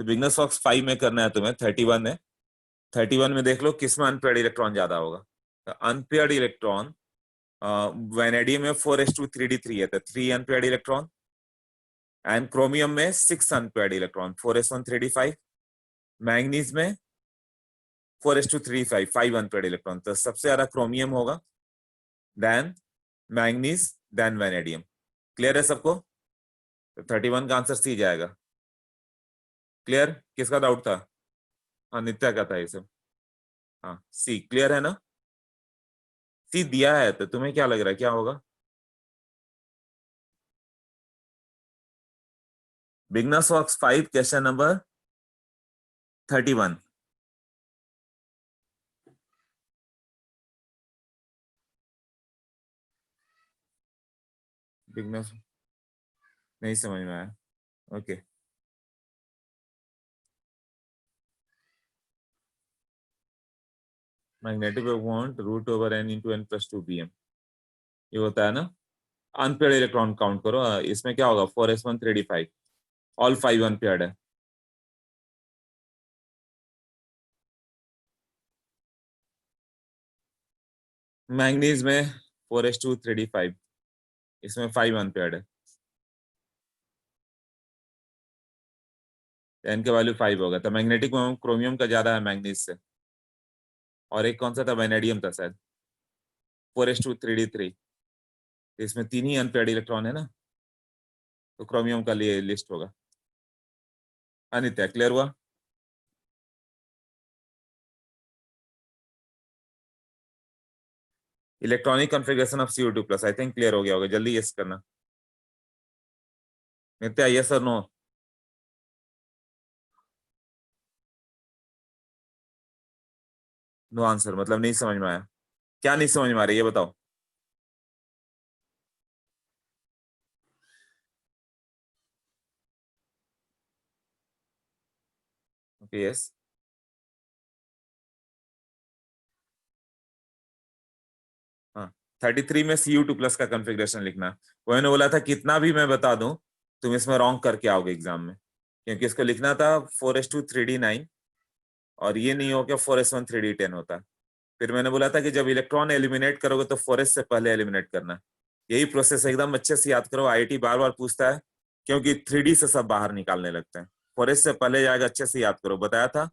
तो beginners box 5 में करना है तुम्हें, 31 है। 31 में देख लो किस में अनपेयर्ड इलेक्ट्रॉन ज्यादा होगा। तो अनपेयर्ड इलेक्ट्रॉन वैनेडियम में 4s2 3d3 है, तो 3 अनपेयर्ड इलेक्ट्रॉन। एंड क्रोमियम में 6 unpaired electron, 4s1 3d5। Manganese में 4s2 3d5, 5 अनपेयर्ड इलेक्ट्रॉन। तो सबसे ज्यादा क्रोमियम होगा, देन मैंगनीज, देन वैनेडियम। क्लियर है सबको? तो 31 का आंसर सी जाएगा। क्लियर? किसका डाउट था? हाँ, नित्या का था ये सब। हाँ, सी क्लियर है ना? सी दिया है, तो तुम्हें क्या लग रहा है क्या होगा? Beginners box 5 question number 31। Beginners नहीं समझ में आया? Okay. Magnetic bond root over n into n plus 2 bm, ये होता है ना। अनपेयर्ड इलेक्ट्रॉन काउंट करो, इसमें क्या होगा? 4s1 3d5, ऑल 5 अनपेयर्ड है। मैंगनीज में 4s2 3d5, इसमें 5 अनपेयर्ड है। n का वैल्यू 5 होगा, तो मैग्नेटिक क्रोमियम का ज्यादा है मैंगनीज से। और एक कौन सा था? वैनेडियम था शायद, 4s2 3d3। इसमें 3 ही अनपेयर्ड इलेक्ट्रॉन है ना, तो क्रोमियम का लिए लिस्ट होगा। अनित्य क्लियर हुआ? Electronic configuration of CO2 plus, I think clear हो गया होगा। जल्दी यस करना। नित्या यस और नो? नो आंसर मतलब नहीं समझ में आया। क्या नहीं समझ में आ रही है, ये बताओ। Okay yes. हाँ, 33 में CU2 प्लस का कॉन्फ़िगरेशन लिखना। वो मैंने बोला था कितना भी मैं बता दूं, तुम इसमें रॉन्ग करके आओगे एग्जाम में, क्योंकि इसको लिखना था 4s2 3d9, और ये नहीं हो क्या 4s1 3d10 होता। फिर मैंने बोला था कि जब इलेक्ट्रॉन एलिमिनेट करोगे तो 4s से पहले एलिमिनेट करना। यही प्रोसेस एकदम अच्छे से याद करो, IIT बार बार पूछता है, क्योंकि 3D से सब बाहर निकालने लगते हैं। 4s से पहले जाएगा, अच्छे से याद करो, बताया था।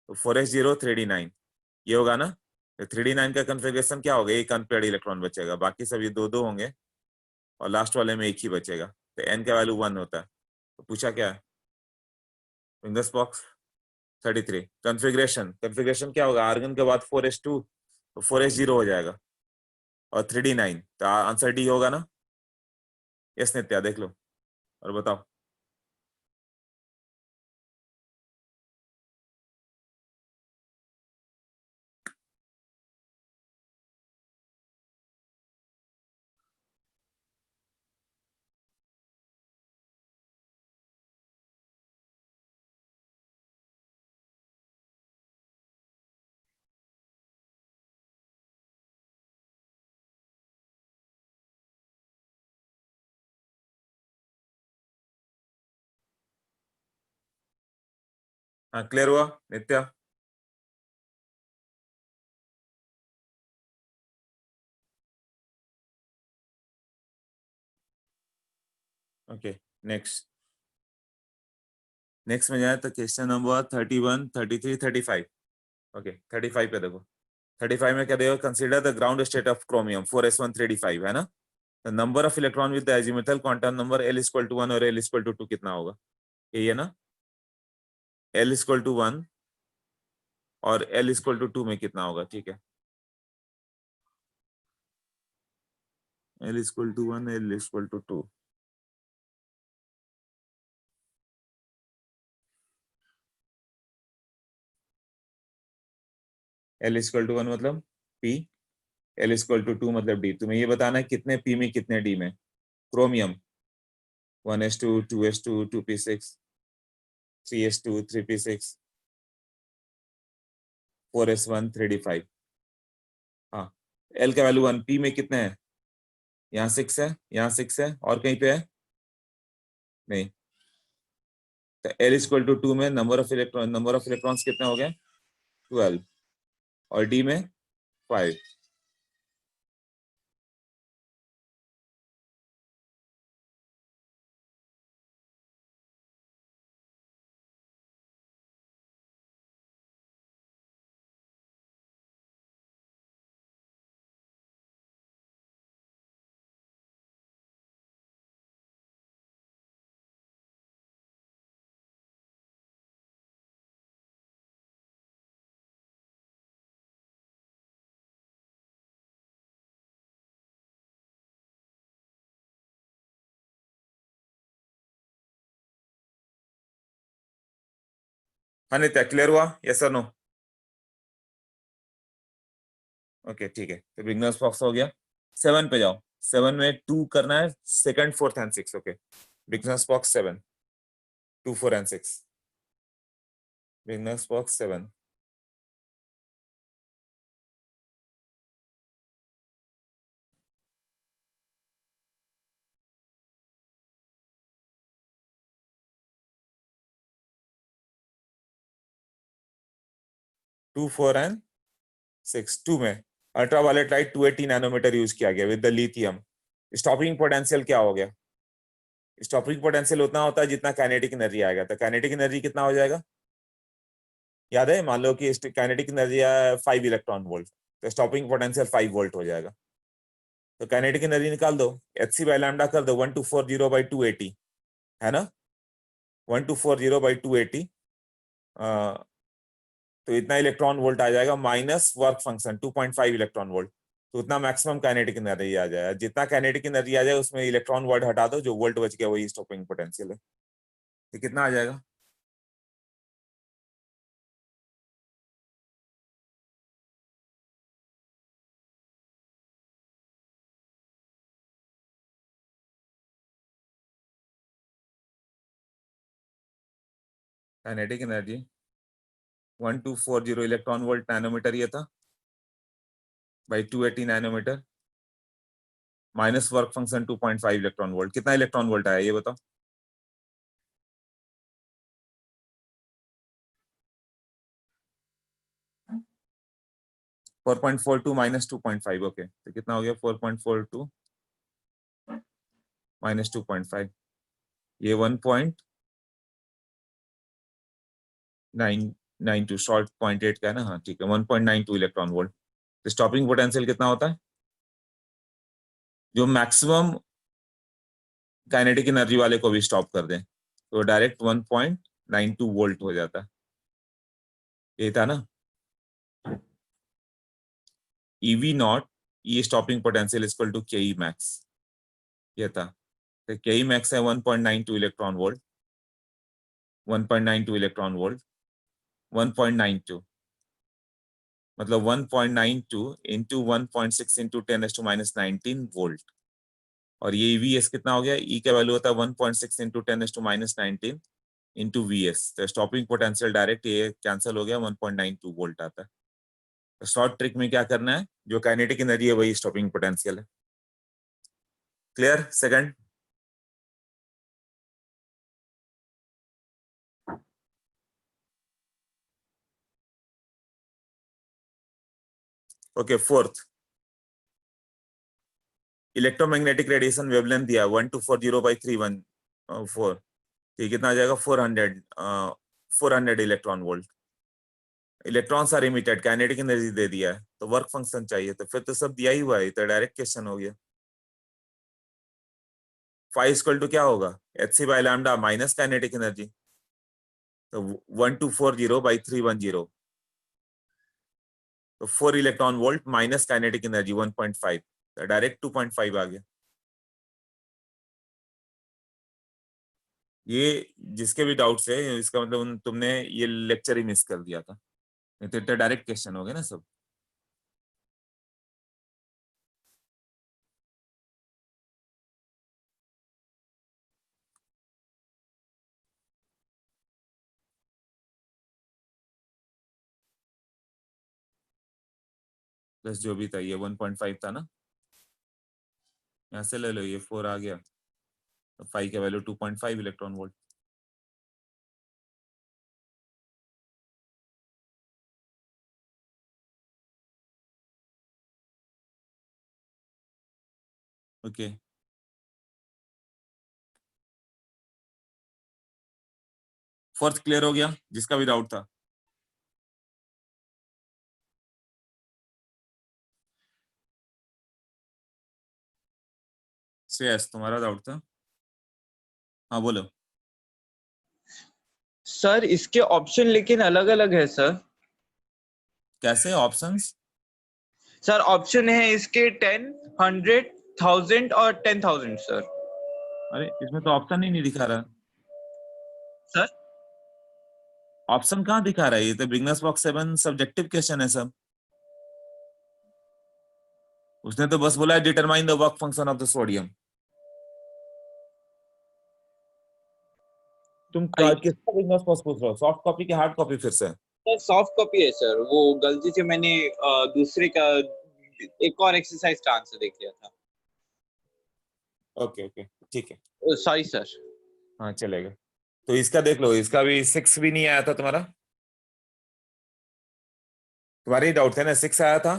तो 4s0 3d9 ये होगा ना। 3d9 का कॉन्फ़िगरेशन क्या होगा? एक अनपेयर्ड इलेक्ट्रॉन बचेगा, बाकी सब ये दो दो होंगे, और लास्ट वाले में एक ही बचेगा। तो n का वैल्यू 1 होता है। तो पूछा क्या है? Fingers box 33 configuration. कॉन्फ़िगरेशन क्या होगा? आर्गन के बाद 4s2, तो 4s0 हो जाएगा, और 3d9, तो आंसर डी होगा ना। यस नित्या देख लो और बताओ। हाँ क्लियर हुआ नित्या? Okay next. नेक्स्ट में जाए तो क्वेश्चन नंबर 31, 33, 35। ओके 35 पे देखो। 35 में क्या देगा? Consider the ground state of chromium 4s1 3d5 है ना। Number of electron with the azimuthal quantum number l=1 और l=2 कितना होगा? यही है ना। l=1 और l=2 में कितना होगा? ठीक है, l=1, l=2। l=1 मतलब p, l=2 मतलब d। तुम्हें ये बताना है कितने p में कितने d में। Chromium 1s2 2s2 2p6 3s2 3p6 4s1 3d5। हाँ, l का वैल्यू 1, p में कितने हैं? यहाँ 6 है, यहाँ 6 है, और कहीं पे है? नहीं। तो L इक्वल टू 2 में नंबर ऑफ इलेक्ट्रॉन्स कितने हो गए? 12 और D में 5। हाँ नित्या, क्लियर हुआ? यस और नो? ओके ठीक है, तो बिगनर्स बॉक्स हो गया। 7 पे जाओ। 7 में 2 करना है, second, fourth and 6। Okay, beginners box 7, 2, 4 and 6। Beginners box 7। 2, 4 and 6। 2 में अल्ट्रावायलेट लाइट 280 नैनोमीटर यूज किया गया with the lithium. Stopping potential क्या हो गया? स्टॉपिंग पोटेंशियल उतना होता है जितना काइनेटिक एनर्जी आएगा। तो काइनेटिक एनर्जी कितना हो जाएगा? याद है, मान लो कि काइनेटिक एनर्जी है 5 इलेक्ट्रॉन वोल्ट, तो स्टॉपिंग पोटेंशियल 5 वोल्ट हो जाएगा। तो काइनेटिक एनर्जी निकाल दो, एच सी बाई लैम्डा कर दो 1240 बाई 280, है ना? 1240 बाई 280, तो इतना इलेक्ट्रॉन वोल्ट आ जाएगा minus work function 2.5 electron volt. तो उतना मैक्सिमम काइनेटिक एनर्जी आ जाएगा। जितना काइनेटिक एनर्जी आ जाए उसमें इलेक्ट्रॉन वोल्ट हटा दो, जो वोल्ट बच गया वही स्टॉपिंग पोटेंशियल है। तो कितना आ जाएगा? Kinetic energy 1240 electron volt nanometre ये था, by 280 nanometre, minus work function 2.5 electron volt. कितना इलेक्ट्रॉन वोल्ट आया ये बताओ? 4.42 माइनस 2.5। ओके, तो कितना हो गया? 4.42 माइनस 2.5, ये 1.992, शॉर्ट 0.8 का है ना? हाँ ठीक है, 1.92 इलेक्ट्रॉन वोल्ट। तो स्टॉपिंग पोटेंशियल कितना होता है? जो मैक्सिमम काइनेटिक एनर्जी वाले को भी स्टॉप कर दें तो डायरेक्ट 1.92 वोल्ट हो जाता है। ये था ना? EV naught, e stopping potential equal to K e max, ये था। तो के ई मैक्स है 1.92 इलेक्ट्रॉन वोल्ट, 1.92 इलेक्ट्रॉन वोल्ट, 1.92 मतलब 1.92 इंटू 1.6 इंटू 10⁻⁻19 वोल्ट। और ये वीएस कितना हो गया? ई का वैल्यू होता है 1.6 इंटू 10⁻⁻19 इंटू वीएस। तो स्टॉपिंग पोटेंशियल डायरेक्ट ये कैंसिल हो गया, 1.92 वोल्ट आता है। तो शॉर्ट ट्रिक में क्या करना है, जो काइनेटिक एनर्जी है वही स्टॉपिंग पोटेंशियल है। Clear? Second. Okay, fourth, electromagnetic radiation wavelength दिया 1240/314, ठीक, कितना आ जाएगा? 400 electron volt. Electrons are emitted, kinetic energy दे दिया है, तो वर्क फंक्शन चाहिए, तो फिर तो सब दिया ही हुआ है, तो डायरेक्ट क्वेश्चन हो गया। फाइव इक्वल टू क्या होगा? H c by lambda minus kinetic energy, तो 1240/310, तो 4 electron volt minus kinetic energy 1.5, तो डायरेक्ट 2.5 आ गया। ये जिसके भी डाउट्स है इसका मतलब तुमने ये लेक्चर ही मिस कर दिया था, नहीं तो इतना डायरेक्ट क्वेश्चन हो गया ना सब। प्लस जो भी था ये 1.5 था ना, यहाँ से ले लो, ये 4 आ गया, तो 5 का value 2.5 electron volt. Okay fourth clear हो गया जिसका भी डाउट था? श्रेयस तुम्हारा डाउट था? हाँ बोलो। सर इसके ऑप्शन लेकिन अलग अलग है सर। कैसे ऑप्शंस? सर ऑप्शन है इसके 10, 100, 1000 और 10,000 सर। अरे इसमें तो ऑप्शन ही नहीं दिखा रहा। सर ऑप्शन कहाँ दिखा रहा है? ये तो बिगनर्स बॉक्स 7 सब्जेक्टिव क्वेश्चन है सब। उसने तो बस बोला है determine the work function of the sodium. तुम किसका बिगनर्स बॉक्स पूछ रहे हो, सॉफ्ट कॉपी की हार्ड कॉपी फिर से? सर सॉफ्ट कॉपी है सर, वो गलती से मैंने दूसरे का एक और एक्सरसाइज का आंसर देख लिया था। ओके ओके ठीक है। Sorry sir. हाँ चलेगा। तो इसका देख लो, इसका भी 6 भी नहीं आया था तुम्हारा। तुम्हारे ही डाउट थे ना, 6 आया था।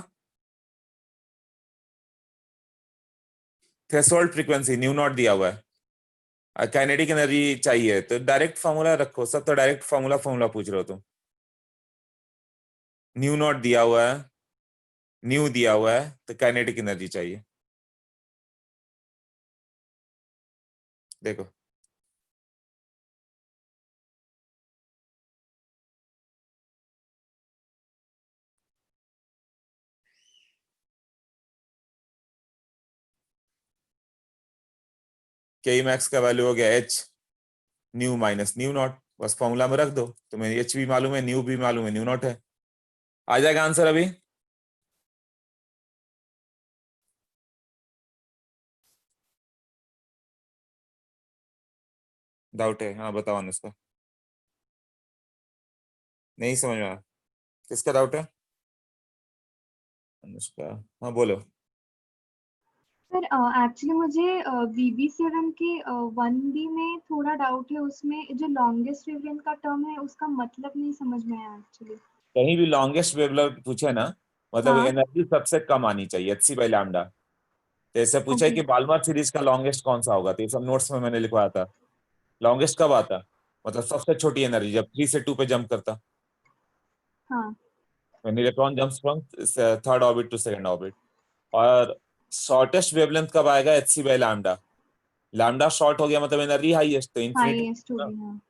थ्रेशोल्ड फ्रीक्वेंसी न्यू नॉट दिया हुआ है, काइनेटिक एनर्जी चाहिए तो डायरेक्ट फार्मूला रखो। सब तो डायरेक्ट फार्मूला फार्मूला पूछ रहे हो तुम। न्यू नॉट दिया हुआ है, न्यू दिया हुआ है तो काइनेटिक एनर्जी चाहिए। देखो के मैक्स का वैल्यू हो गया H new minus new not, बस फॉर्मूला में रख दो। तुम्हें एच भी मालूम है, न्यू भी मालूम है, न्यू नॉट है। आ जाएगा आंसर अभी। डाउट है? हाँ बताओ अनुष्का। नहीं समझ में आया, किसका डाउट है? अनुष्का हाँ बोलो। सर एक्चुअली मुझे VB7 के 1B में थोड़ा डाउट है। उसमें जो लॉन्गेस्ट वेवलेंथ का टर्म है उसका मतलब नहीं समझ में आया एक्चुअली। कहीं भी लॉन्गेस्ट वेवलेंथ पूछे ना, मतलब हाँ एनर्जी सबसे कम आनी चाहिए, एचसी बाई लैम्डा। तो ऐसे पूछा है ओके। कि बाल्मर सीरीज का लॉन्गेस्ट कौन सा होगा, तो ये सब नोट्स में मैंने लिखवाया था। लॉन्गेस्ट कब आता, मतलब सबसे छोटी एनर्जी जब 3 से 2 पे जंप करता, हाँ when electron jumps from third orbit to second orbit. और शॉर्टेस्ट वेवलेंथ कब आएगा, hc by lambda. Lambda short हो गया मतलब एनर्जी हाईएस्ट, तो इन्फिनिटी हाईएस्ट हो गई हाँ।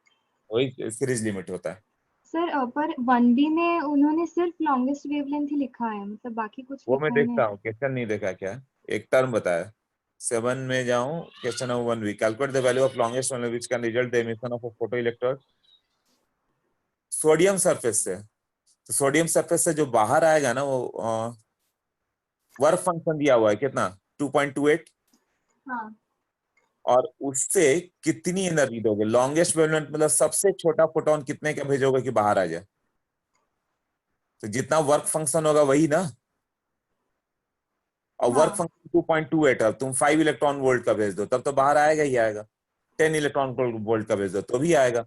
वही सीरीज लिमिट होता है। सर पर 1B में उन्होंने सिर्फ लॉन्गेस्ट वेवलेंथ ही लिखा है, मतलब बाकी कुछ वो मैं लिखा ही नहीं। देखता हूँ, क्वेश्चन नहीं देखा क्या, एक टर्म बताया। 7 में जाऊं, question number 1 we calculate the value of longest one which can result the emission of a photo electron sodium surface से। तो सोडियम सरफेस से जो बाहर आएगा ना वो वर्क फंक्शन दिया हुआ है कितना, 2.28। हाँ और उससे कितनी एनर्जी दोगे, लॉन्गेस्ट वेवलेंथ मतलब सबसे छोटा फोटोन कितने का भेजोगे कि बाहर आ जाए। तो जितना वर्क फंक्शन होगा वही ना, और वर्क हाँ फंक्शन 2.28 है, तुम 5 इलेक्ट्रॉन वोल्ट का भेज दो तब तो बाहर आएगा ही आएगा। 10 इलेक्ट्रॉन वोल्ट का भेज दो तो भी आएगा।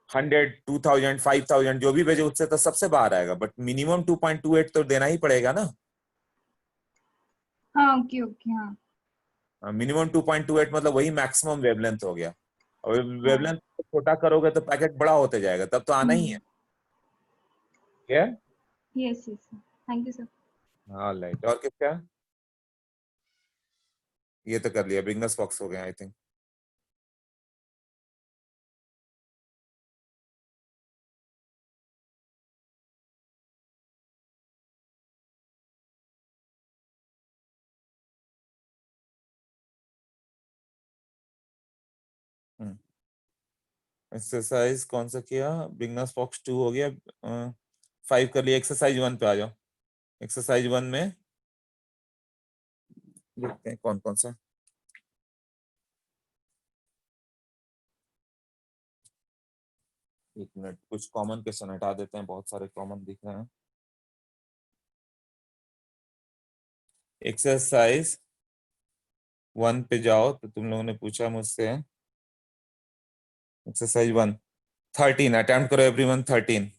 100, 2000, 5000 जो भी भेजे उससे तो सबसे बाहर आएगा, बट मिनिमम 2.28 तो देना ही पड़ेगा ना। हाँ ओके ओके हाँ मिनिमम 2.28 मतलब वही मैक्सिमम वेवलेंथ हो गया। और हाँ। वेवलेंथ छोटा करोगे तो पैकेट बड़ा होते जाएगा, तब तो आना ही है। क्या? Yes yes thank you sir. हाँ लाइट, और किसका? ये तो कर लिया, बिगनर्स बॉक्स हो गया आई थिंक। एक्सरसाइज कौन सा किया, बिगनर्स बॉक्स 2 हो गया, 5 कर लिया। एक्सरसाइज 1 पे आ जाओ। एक्सरसाइज 1 में देखते हैं कौन कौन सा। एक मिनट, कुछ कॉमन क्वेश्चन हटा देते हैं, बहुत सारे कॉमन दिख रहे हैं। एक्सरसाइज 1 पे जाओ, तो तुम लोगों ने पूछा मुझसे एक्सरसाइज 1 13 अटेम्प्ट करो एवरीवन 13।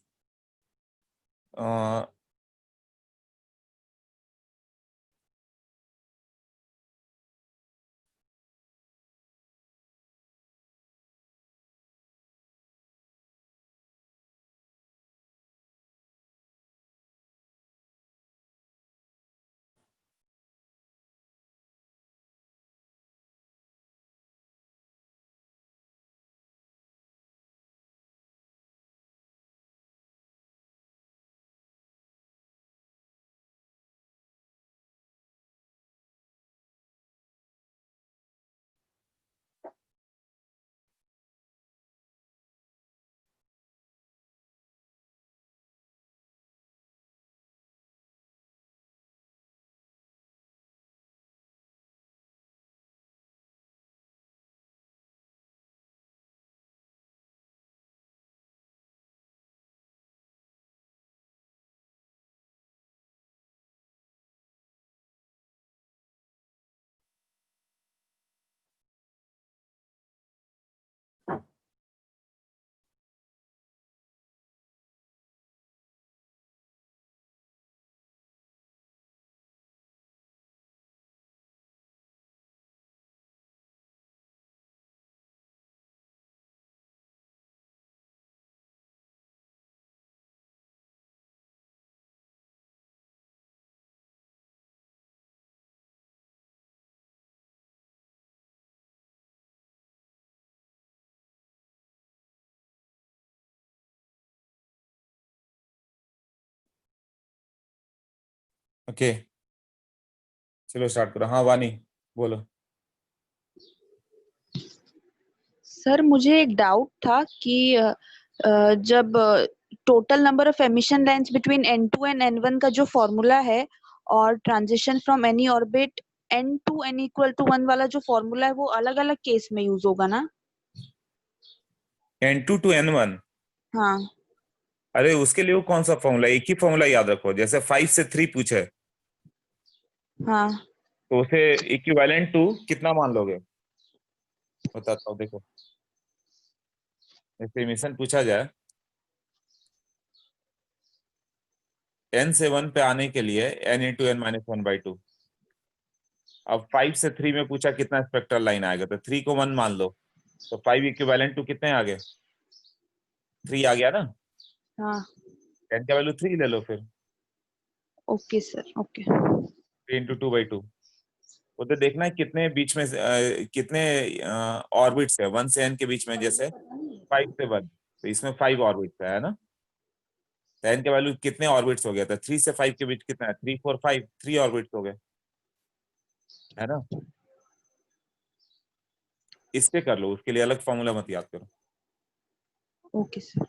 ओके चलो स्टार्ट करो। हाँ वानी बोलो। सर मुझे एक डाउट था कि जब total number of emission lines between n2 and n1 का जो फॉर्मूला है और transition from any orbit n2 n equal to 1 वाला जो फॉर्मूला है वो अलग अलग केस में यूज होगा ना? n2 to n1? हाँ अरे उसके लिए वो कौन सा फॉर्मूला, एक ही फॉर्मूला याद रखो। जैसे 5 से 3 पूछे हाँ तो उसे इक्विवेलेंट टू कितना मान लोगे, बताता हूँ देखो। जैसे इमिशन पूछा जाए n से 1 पे आने के लिए n इंटू एन माइनस 1/2। अब 5 से 3 में पूछा कितना स्पेक्ट्रल लाइन आएगा, तो 3 को 1 मान लो, तो 5 इक्विवेलेंट टू कितने आ गए, 3 आ गया ना। हाँ 10 का वैल्यू 3 ले लो फिर, ओके सर ओके 3 इंटू 2/2। वो तो देखना है कितने बीच में कितने ऑर्बिट्स है 1 से n के बीच में। जैसे 5 से 1 तो इसमें 5 ऑर्बिट्स है ना। 10 के वैल्यू कितने ऑर्बिट्स हो गया था, 3 से 5 के बीच कितना है, 3 4 5, 3 ऑर्बिट्स हो गए है ना। इस पे कर लो, उसके लिए अलग फॉर्मूला मत याद करो। Okay sir.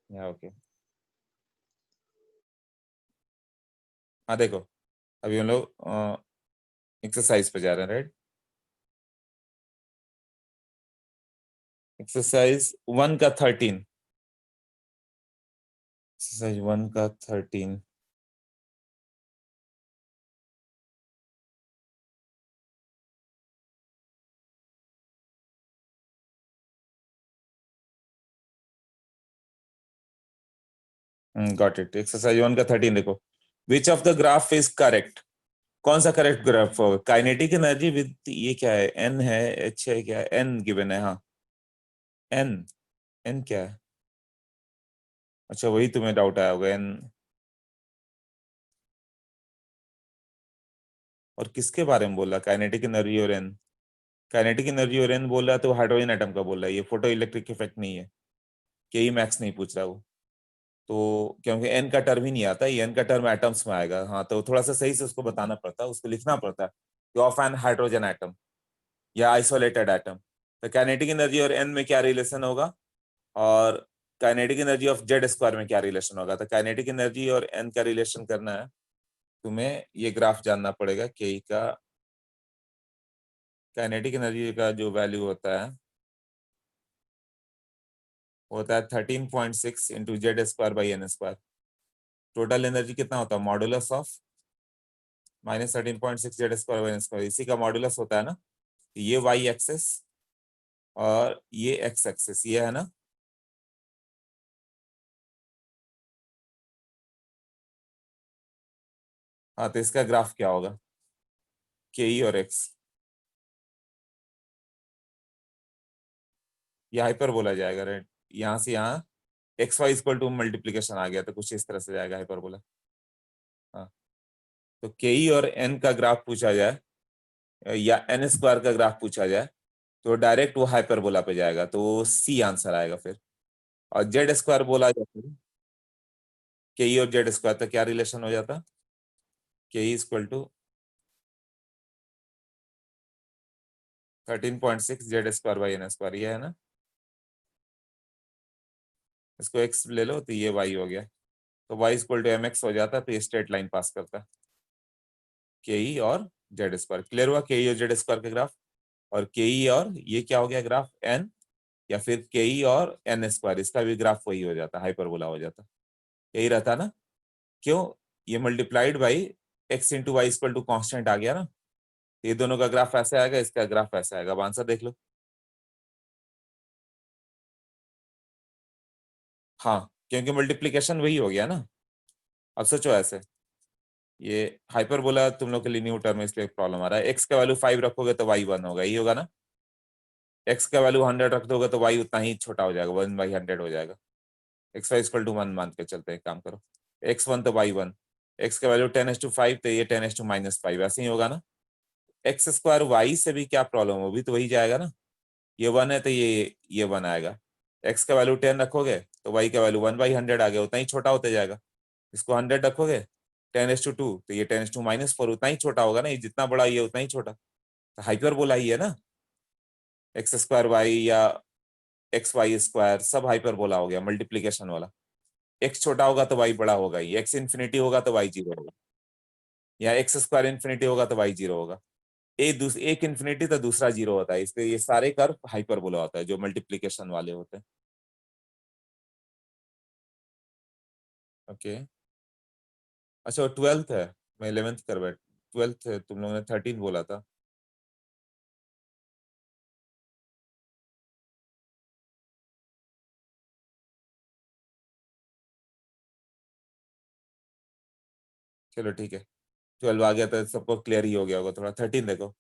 या ओके। हाँ देखो अभी हम लोग एक्सरसाइज पे जा रहे हैं, राइट। एक्सरसाइज 1 का 13, एक्सरसाइज 1 का 13। Got it. एक्सरसाइज 1 का 13 देखो, which of the graph is correct. कौन सा करेक्ट ग्राफ होगा, काइनेटिक एनर्जी विद ये क्या है, एन है, एच है, क्या एन गिवन है, हाँ एन, एन क्या है, अच्छा वही तुम्हें डाउट आया होगा एन। और किसके बारे में बोल रहा, काइनेटिक एनर्जी और एन। काइनेटिक एनर्जी और एन बोल रहा है तो हाइड्रोजन एटम का बोल रहा है, ये फोटो इलेक्ट्रिक इफेक्ट नहीं है, के ई मैक्स नहीं पूछ रहा वो। तो क्योंकि एन का टर्म ही नहीं आता, ये एन का टर्म एटम्स में आएगा। हाँ तो थोड़ा सा सही से उसको बताना पड़ता है, उसको लिखना पड़ता है ऑफ एन हाइड्रोजन एटम या आइसोलेटेड एटम। तो काइनेटिक एनर्जी और एन में क्या रिलेशन होगा, और kinetic energy of Z square में क्या रिलेशन होगा। तो काइनेटिक एनर्जी और एन का रिलेशन करना है तुम्हें, ये ग्राफ जानना पड़ेगा के का। काइनेटिक एनर्जी का जो वैल्यू होता है 13.6 into Z square by N square. Total energy कितना होता है, modulus of -13.6 Z square by N square, इसी का मॉडुलस होता है ना। ये वाई एक्सेस और ये एक्स एक्सेस ये है ना। हाँ तो इसका ग्राफ क्या होगा, के ई और एक्स, ये हाइपर बोला जाएगा, राइट। यहाँ से यहाँ x y equal to multiplication आ गया तो कुछ इस तरह से जाएगा हाइपर बोला। हाँ तो के ई और एन का ग्राफ पूछा जाए या एन स्क्वायर का ग्राफ पूछा जाए तो डायरेक्ट वो हाइपरबोला पे जाएगा, तो सी आंसर आएगा फिर। और जेड स्क्वायर बोला जाता है, के ई और जेड स्क्वायर तो क्या रिलेशन हो जाता, K E equal to 13.6 Z square by N square, ये है ना। इसको एक्स ले लो तो ये वाई हो गया, तो Y equal to M X हो जाता, तो ये स्ट्रेट लाइन पास करता के ई और जेड स्क्वायर। क्लियर हुआ के ई और जेड स्क्वायर के ग्राफ। और के ई और ये क्या हो गया ग्राफ एन, या फिर के ई और एन स्क्वायर, इसका भी ग्राफ वही हो जाता, हाइपरबोला हो जाता, यही रहता ना। क्यों, ये multiplied by x into y equal to constant आ गया ना, ये दोनों का ग्राफ ऐसे आएगा, इसका ग्राफ ऐसे आएगा। अब आंसर देख लो। हाँ क्योंकि मल्टीप्लीकेशन वही हो गया ना। अब सोचो ऐसे, ये हाइपरबोला तुम लोग के लिए न्यू टर्म है इसलिए प्रॉब्लम आ रहा है। एक्स का वैल्यू 5 रखोगे तो वाई 1 होगा, यही होगा ना। एक्स का वैल्यू 100 रख दोगे तो वाई उतना ही छोटा हो जाएगा, 1/100 हो जाएगा। एक्स वाई इक्वल टू 1 मान के चलते हैं, काम करो एक्स 1 तो वाई 1, एक्स का वैल्यू 10⁻5 तो ये 10⁻⁻5 ऐसे ही होगा ना। एक्स स्क्वायर वाई से भी क्या प्रॉब्लम हो, भी तो वही जाएगा ना। ये 1 है तो ये 1 आएगा। एक्स का वैल्यू 10 रखोगे तो वाई का वैल्यू 1/100 आ गया, उतना ही छोटा होते जाएगा। इसको 100 रखोगे 10:2 तो ये 10:2 -4 उतना ही छोटा होगा ना, ये जितना बड़ा ये उतना ही छोटा, तो हाइपरबोला ही है ना, x² y या xy² सब हाइपरबोला हो गया मल्टीप्लीकेशन वाला। x छोटा होगा तो y बड़ा होगा ही, x इन्फिनिटी होगा तो y 0 होगा, या x² इन्फिनिटी होगा तो y 0 होगा। एक इन्फिनिटी तो दूसरा 0 होता है, इसलिए ये सारे कर्व हाइपरबोला होता है जो मल्टीप्लीकेशन वाले होते हैं। ओके अच्छा, 12th है, मैं 11th कर बैठ, 12th है, तुम लोगों ने 13 बोला था। चलो ठीक है, 12 आ गया तो सबको क्लियर ही हो गया होगा थोड़ा। 13 देखो,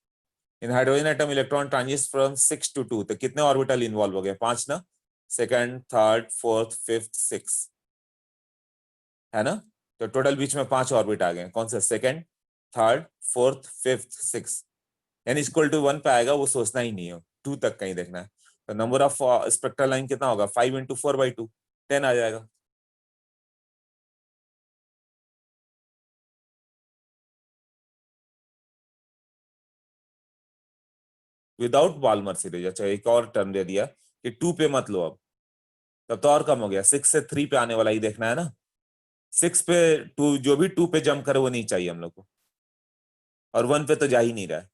in hydrogen atom electron transit from 6 to 2, तो कितने ऑर्बिटल इन्वॉल्व हो गए? 5 ना, second, third, fourth, fifth, six, है ना? तो टोटल बीच में 5 ऑर्बिट आ गए, कौन से? Second, third, fourth, fifth, six, यानी इक्वल टू 1 पे आएगा, वो सोचना ही नहीं है, 2 तक कहीं देखना है। तो नंबर ऑफ स्पेक्ट्रल लाइन कितना होगा? 5 × 4/2, 10 आ जाएगा। Without Balmer series. अच्छा, एक और टर्म दे दिया कि 2 पे मत लो अब, तब तो और कम हो गया, 6 से 3 पे आने वाला ही देखना है ना। 6 पे 2, जो भी 2 पे जंप करे वो नहीं चाहिए हम लोग को, और 1 पे तो जा ही नहीं रहा है।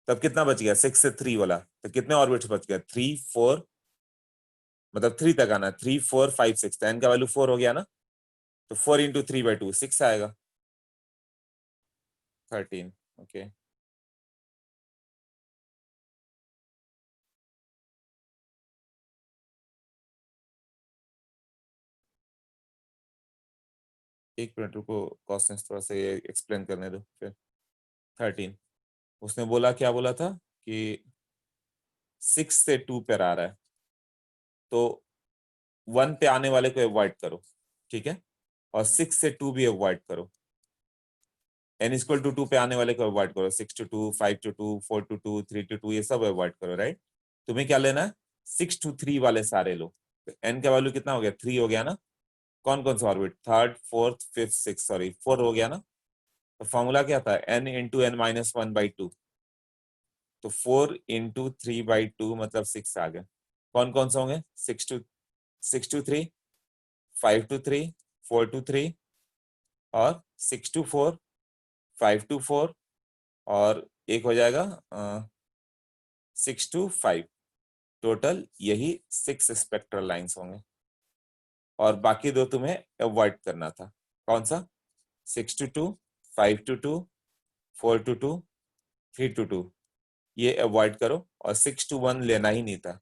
तब कितना बच गया? 6 से 3 वाला, तो कितने ऑर्बिट्स बच गया? 3, 4, मतलब 3 तक आना, 3, 4, 5, 6, तो n का वैल्यू 4 हो गया ना, तो 4 × 3/2 6 आएगा, 13। ओके एक मिनट रुको, कॉस्टेंस थोड़ा सा ये एक्सप्लेन करने दो फिर। 13 उसने बोला, क्या बोला था कि 6 से 2 पर आ रहा है, तो 1 पे आने वाले को अवॉइड करो, ठीक है, और 6 से 2 भी अवॉइड करो, n = 2 पे आने वाले को अवॉइड करो, 6 to 2, 5 to 2, 4 to 2, 3 to 2, ये सब अवॉइड करो, राइट? तुम्हें क्या लेना है? 6 to 3 वाले सारे लो, तो n का वैल्यू कितना हो गया? 3 हो गया ना। कौन कौन सा orbit? Third, fourth, fifth, six, sorry 4 हो गया ना। तो फॉर्मूला क्या था? n × n-1/2, तो 4 × 3/2 मतलब 6 आ गया। कौन कौन सा होंगे? 6 to 3, 5 to 3, 4 to 3, और 6 to 4, 5 to 4, और एक हो जाएगा 6 to 5। टोटल यही 6 स्पेक्ट्रल लाइंस होंगे, और बाकी दो तुम्हें अवॉइड करना था। कौन सा? 6 to 2, 5 to 2, 4 to 2, 3 to 2, ये अवॉइड करो, और 6 to 1 लेना ही नहीं था।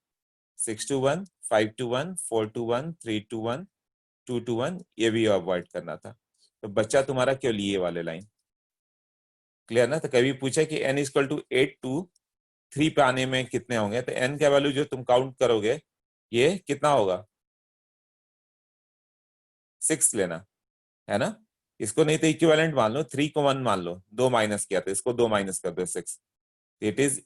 6 to 1, 5 to 1, 4 to 1, 3 to 1, 2 to 1, ये भी अवॉइड करना था। तो बच्चा तुम्हारा क्यों लिए वाले लाइन? क्लियर ना? तो कभी पूछा कि n = 8 to 3 पे आने में कितने होंगे, तो n का वैल्यू जो तुम काउंट करोगे ये कितना होगा? 6 लेना है ना। इसको नहीं तो इक्विवेलेंट मान लो, 3 को 1 मान लो, 2 माइनस किया तो इसको 2 माइनस कर दो 6, it is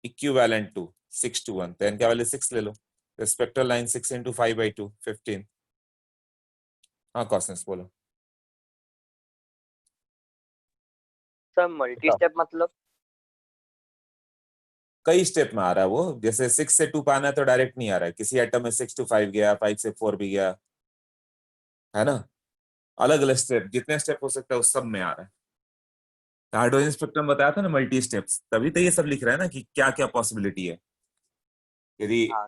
equivalent to 6 to 1, तो n का वैल्यू 6 ले लो। तो स्पेक्ट्रल लाइन 6 × 5/2, 15। हाँ कॉस्टेंस बोलो। सर मल्टी स्टेप मतलब? कई स्टेप में आ रहा है वो, जैसे 6 से 2 पाना है तो डायरेक्ट नहीं आ रहा है, किसी एटम में 6 to 5 गया, 5 से 4 भी गया, है ना। अलग अलग स्टेप, जितने स्टेप हो सकता है उस सब में आ रहा है। हाइड्रोजन स्पेक्ट्रम बताया था ना, मल्टी स्टेप्स, तभी तो ये सब लिख रहा है ना कि क्या क्या पॉसिबिलिटी है। यदि हाँ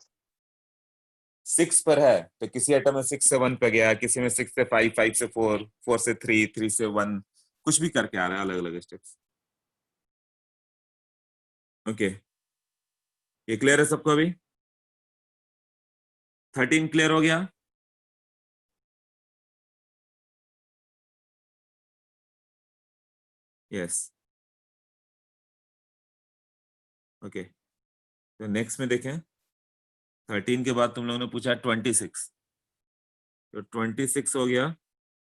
6 पर है तो किसी एटम में 6 से 1 पे गया, किसी में 6 से 5, 5 से 4, 4 से 3, 3 से 1, कुछ भी करके आ रहा है, अलग अलग स्टेप्स। ओके ये क्लियर है सबको? अभी 13 क्लियर हो गया? यस ओके, तो नेक्स्ट में देखें, 13 के बाद तुम लोगों ने पूछा 26, तो 26 हो गया।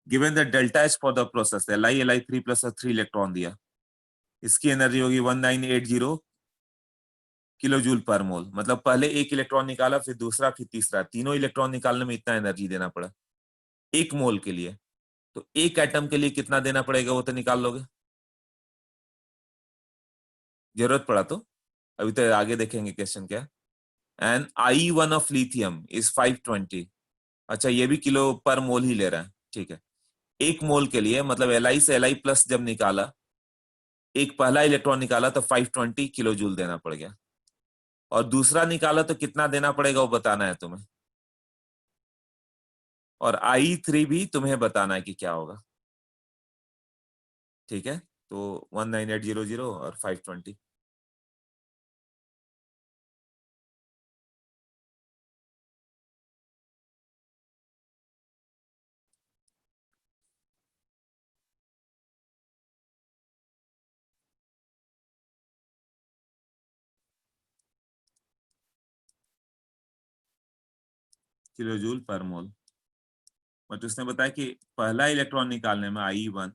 Given the delta H for the process, Li 3 + 3 electron दिया, इसकी एनर्जी होगी 1980 किलो जूल पर मोल, मतलब पहले एक इलेक्ट्रॉन निकाला, फिर दूसरा, फिर तीसरा, तीनों इलेक्ट्रॉन निकालने में इतना एनर्जी देना पड़ा 1 मोल के लिए। तो एक एटम के लिए कितना देना पड़ेगा वो तो निकाल लोगे, जरूरत पड़ा तो। अभी तो आगे देखेंगे क्वेश्चन क्या। And I1 of lithium is 520। अच्छा ये भी किलो पर मोल ही ले रहा है, ठीक है। एक मोल के लिए मतलब Li से Li प्लस जब निकाला, एक पहला इलेक्ट्रॉन निकाला तो 520 किलो जूल देना पड़ गया, और दूसरा निकाला तो कितना देना पड़ेगा वो बताना है तुम्हें, और I3 भी तुम्हें बताना है कि क्या होगा, ठीक है। तो 19800 और 520। किलो जूल पर मोल। बट उसने बताया कि पहला इलेक्ट्रॉन निकालने में I1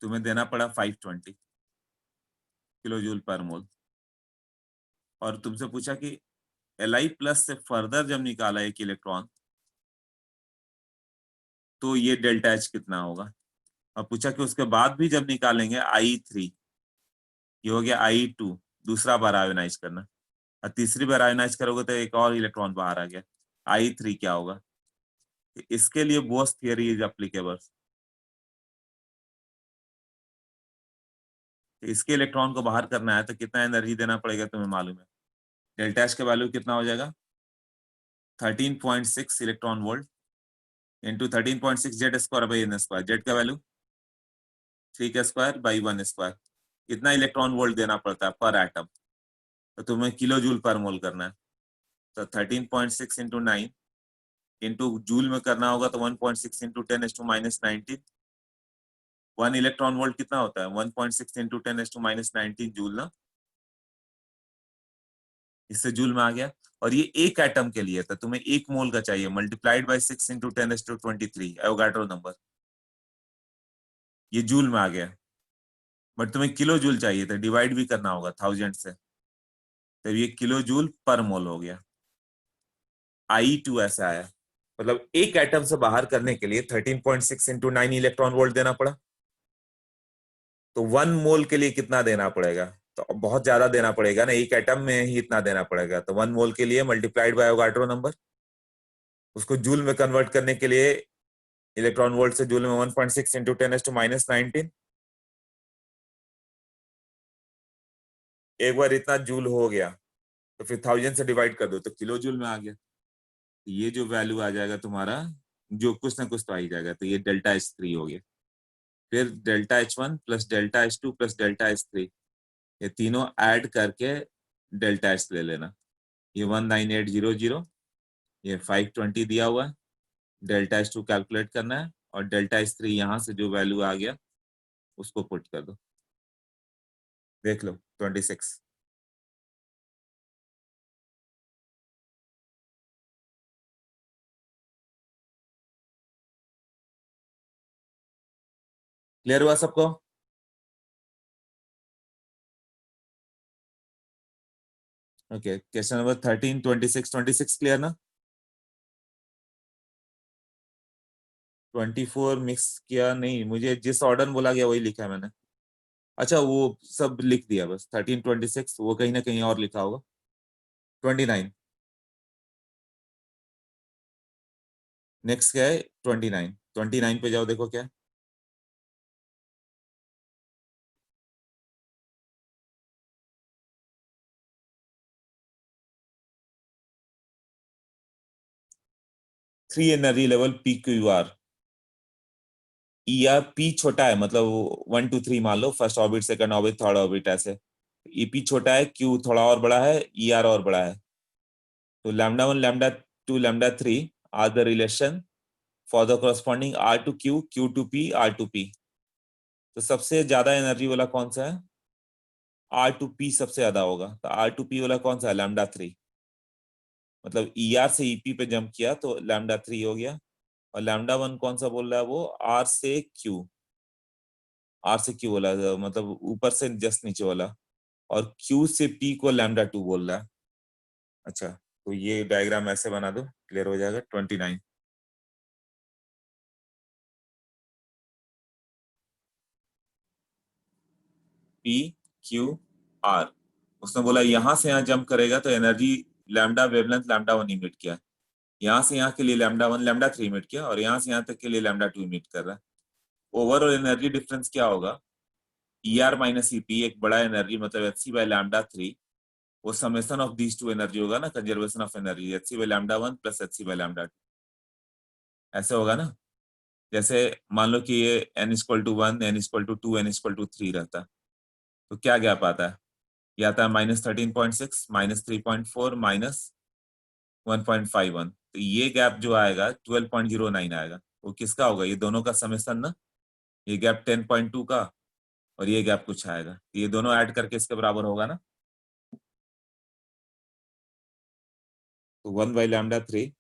तुम्हें देना पड़ा 520 किलो जूल पर मोल, और तुमसे पूछा कि Li प्लस से फर्दर जब निकाला एक इलेक्ट्रॉन तो ये डेल्टा H कितना होगा, और पूछा कि उसके बाद भी जब निकालेंगे I3, ये हो गया I2, दूसरा बार आयोनाइज करना, और तीसरी बार आयोनाइज करोगे तो एक और इलेक्ट्रॉन बाहर आ गया, I3 क्या होगा। इसके लिए बोस थियरी इज एप्लीकेबल। इसके इलेक्ट्रॉन को बाहर करना है तो कितना एनर्जी देना पड़ेगा तुम्हें मालूम है। डेल्टा एच का वैल्यू कितना हो जाएगा 13.6 electron volt into 13.6 Z square by N square. Z का वैल्यू 3 का स्क्वायर बाई 1 स्क्वायर। इतना इलेक्ट्रॉन वोल्ट देना पड़ता है पर एटम, तो तुम्हें किलो जूल पर मोल करना है। तो 13.6 इंटू 9 इंटू जूल में करना होगा तो 1.6 इंटू 10⁻⁹। 1 इलेक्ट्रॉन वोल्ट कितना होता है 1.6 इंटू 10⁻⁹ जूल ना, इससे जूल में आ गया। और ये एक एटम के लिए था, तुम्हें 1 मोल का चाहिए multiplied by 6 into 10⁻23 Avogadro number, ये जूल में आ गया। बट तुम्हें किलो जूल चाहिए था, डिवाइड भी करना होगा 1000 से, तो ये किलो जूल पर मोल हो गया। I2 ऐसा आया, मतलब एक एटम से बाहर करने के लिए 13.6 इंटू 9 इलेक्ट्रॉन वोल्ट देना पड़ा। तो 1 मोल के लिए कितना देना पड़ेगा, तो बहुत ज्यादा देना पड़ेगा ना, एक एटम में ही इतना देना पड़ेगा। तो 1 मोल के लिए मल्टीप्लाइड बाय एवोगाड्रो नंबर, उसको जूल में कन्वर्ट करने के लिए इलेक्ट्रॉन वोल्ट से जूल में 1.6 इंटू 10⁻⁹। एक बार इतना जूल हो गया तो फिर 1000 से डिवाइड कर दो तो किलो जूल में आ गया। ये जो वैल्यू आ जाएगा तुम्हारा, जो कुछ ना कुछ तो आ ही जाएगा, तो ये डेल्टा H3 हो गया। फिर delta H1 plus delta H2 plus delta H3, ये तीनों ऐड करके डेल्टा H ले लेना। ये 19800, ये 520 दिया हुआ है, डेल्टा H2 कैलकुलेट करना है, और डेल्टा H3 यहाँ से जो वैल्यू आ गया उसको पुट कर दो, देख लो 26। क्लियर हुआ सबको। ओके, क्वेश्चन नंबर 13, 26 क्लियर ना। 24 मिक्स किया नहीं, मुझे जिस ऑर्डर बोला गया वही लिखा है मैंने। अच्छा वो सब लिख दिया बस, 13, 26 वो कहीं ना कहीं और लिखा होगा। 29 नेक्स्ट क्या है 29 पे जाओ, देखो क्या है। Three energy level PQR। ER P छोटा है, मतलब 1 2 3 मान लो, first orbit, second orbit, third orbit, ऐसे। EP छोटा है, Q थोड़ा और बड़ा है, ER और बड़ा है। तो λ1 λ2 λ3 are the relation for the corresponding R to Q, Q to P, R to P। तो सबसे ज्यादा एनर्जी वाला कौन सा है, R to P सबसे ज्यादा होगा। तो R to P वाला कौन सा है λ3, मतलब ER से EP पे जंप किया तो λ3 हो गया। और λ1 कौन सा बोल रहा है वो, R से Q, R से Q बोला, मतलब ऊपर से जस्ट नीचे वाला। और Q से P को λ2 बोल रहा है। अच्छा तो ये डायग्राम ऐसे बना दो, क्लियर हो जाएगा। 29 पी क्यू आर। उसने बोला यहां से यहाँ जंप करेगा तो energy lambda wavelength lambda 1 emit किया, यहाँ से यहाँ के लिए लैम्डा 1 लैम्डा 3 इमिट किया, और यहाँ से यहाँ तक के लिए लैम्डा 2 इमिट कर रहा है। ओवरऑल एनर्जी डिफरेंस क्या होगा? ER माइनस EP, एक बड़ा एनर्जी मतलब hc बाय लैम्डा 3, वो summation of these two energy होगा ना, conservation of energy, hc by lambda 1 plus hc by lambda 2, ऐसे होगा ना। जैसे मान लो कि ये n=1, n=2, n=3 रहता, तो क्या गैप आता है? ये आता है -13.6, -3.4, -1.51। तो ये गैप जो आएगा 12.09 आएगा, वो किसका होगा? ये दोनों का समेशन ना, ये गैप 10.2 का और ये गैप कुछ आएगा, ये दोनों ऐड करके इसके बराबर होगा ना। तो 1/λ3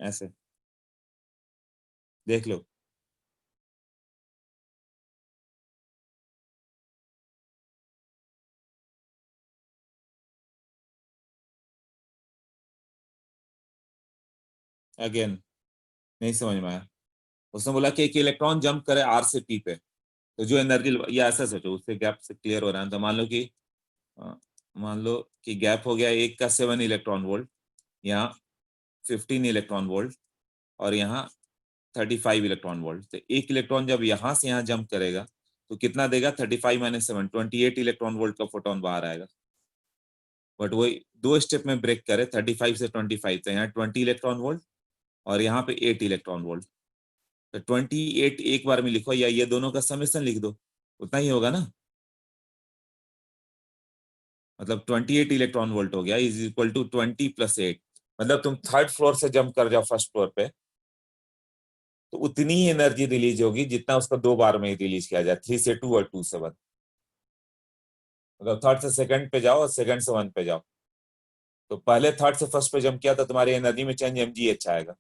ऐसे देख लो। अगेन नहीं समझ में आया। उसने बोला कि एक इलेक्ट्रॉन जंप करे R से P पे, तो जो एनर्जी, ये ऐसा सोचो, उससे गैप से क्लियर हो रहा है। तो मान लो कि गैप हो गया एक का 7 इलेक्ट्रॉन वोल्ट, यहाँ 15 इलेक्ट्रॉन वोल्ट, और यहाँ 35 इलेक्ट्रॉन वोल्ट। तो एक इलेक्ट्रॉन जब यहाँ से यहाँ जंप करेगा तो कितना देगा? 35 - 7, 28 इलेक्ट्रॉन वोल्ट का फोटोन बाहर आएगा। बट वो दो स्टेप में ब्रेक करे, 35 से 25, तो यहाँ 20 इलेक्ट्रॉन वोल्ट और यहाँ पे 8 इलेक्ट्रॉन वोल्ट। तो 28 एक बार में लिखो, या ये दोनों का समेशन लिख दो, उतना ही होगा ना। मतलब 28 इलेक्ट्रॉन वोल्ट हो गया इज इक्वल टू 20 + 8। मतलब तुम 3rd फ्लोर से जंप कर जाओ 1st फ्लोर पे, तो उतनी ही एनर्जी रिलीज होगी जितना उसका 2 बार में रिलीज किया जाए, 3 से 2 और 2 से 1। मतलब 3rd से 2nd पे जाओ और 2nd से 1 पे जाओ, तो पहले 3rd से 1st पे जंप किया तो तुम्हारी एनर्जी में चेंज mgh आएगा।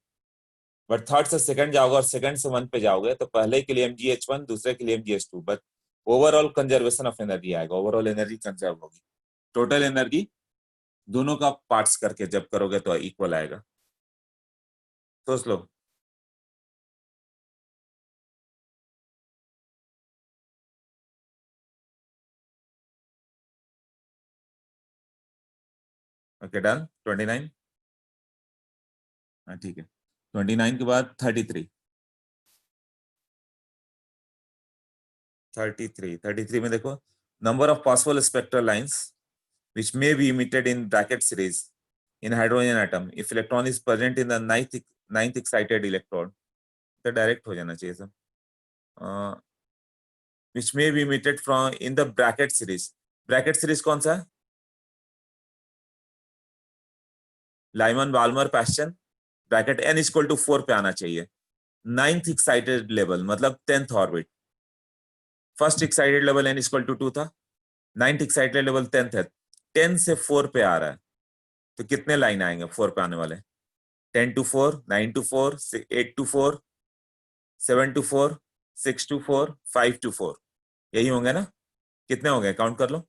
बट 3rd से 2nd जाओगे और 2nd से 1 पे जाओगे तो पहले के लिए mgh1, दूसरे के लिए mgh2, but overall conservation of energy आएगा, ओवरऑल एनर्जी कंजर्व होगी। टोटल एनर्जी दोनों का पार्ट्स करके जब करोगे तो इक्वल आएगा। सोच लो। Okay done. 29, हाँ ठीक है। 29 के बाद 33 में देखो, number of possible spectral lines which may be emitted in bracket series in hydrogen atom if electron is present in the ninth excited electron। तो डायरेक्ट हो जाना चाहिए सब। which may be emitted from in the bracket series। Brackett series कौन सा है? Lyman, Balmer, पैश्चन। Bracket n=4 पे आना चाहिए। 9th एक्साइटेड लेवल मतलब 10th orbit. First excited level n=2 था, 9th एक्साइटेड लेवल 10th है, 10 से 4 पे आ रहा है, तो कितने लाइन आएंगे 4 पे आने वाले? 10 to 4, 9 to 4, 8 to 4, 7 to 4, 6 to 4, 5 to 4, यही होंगे ना? कितने होंगे काउंट कर लो।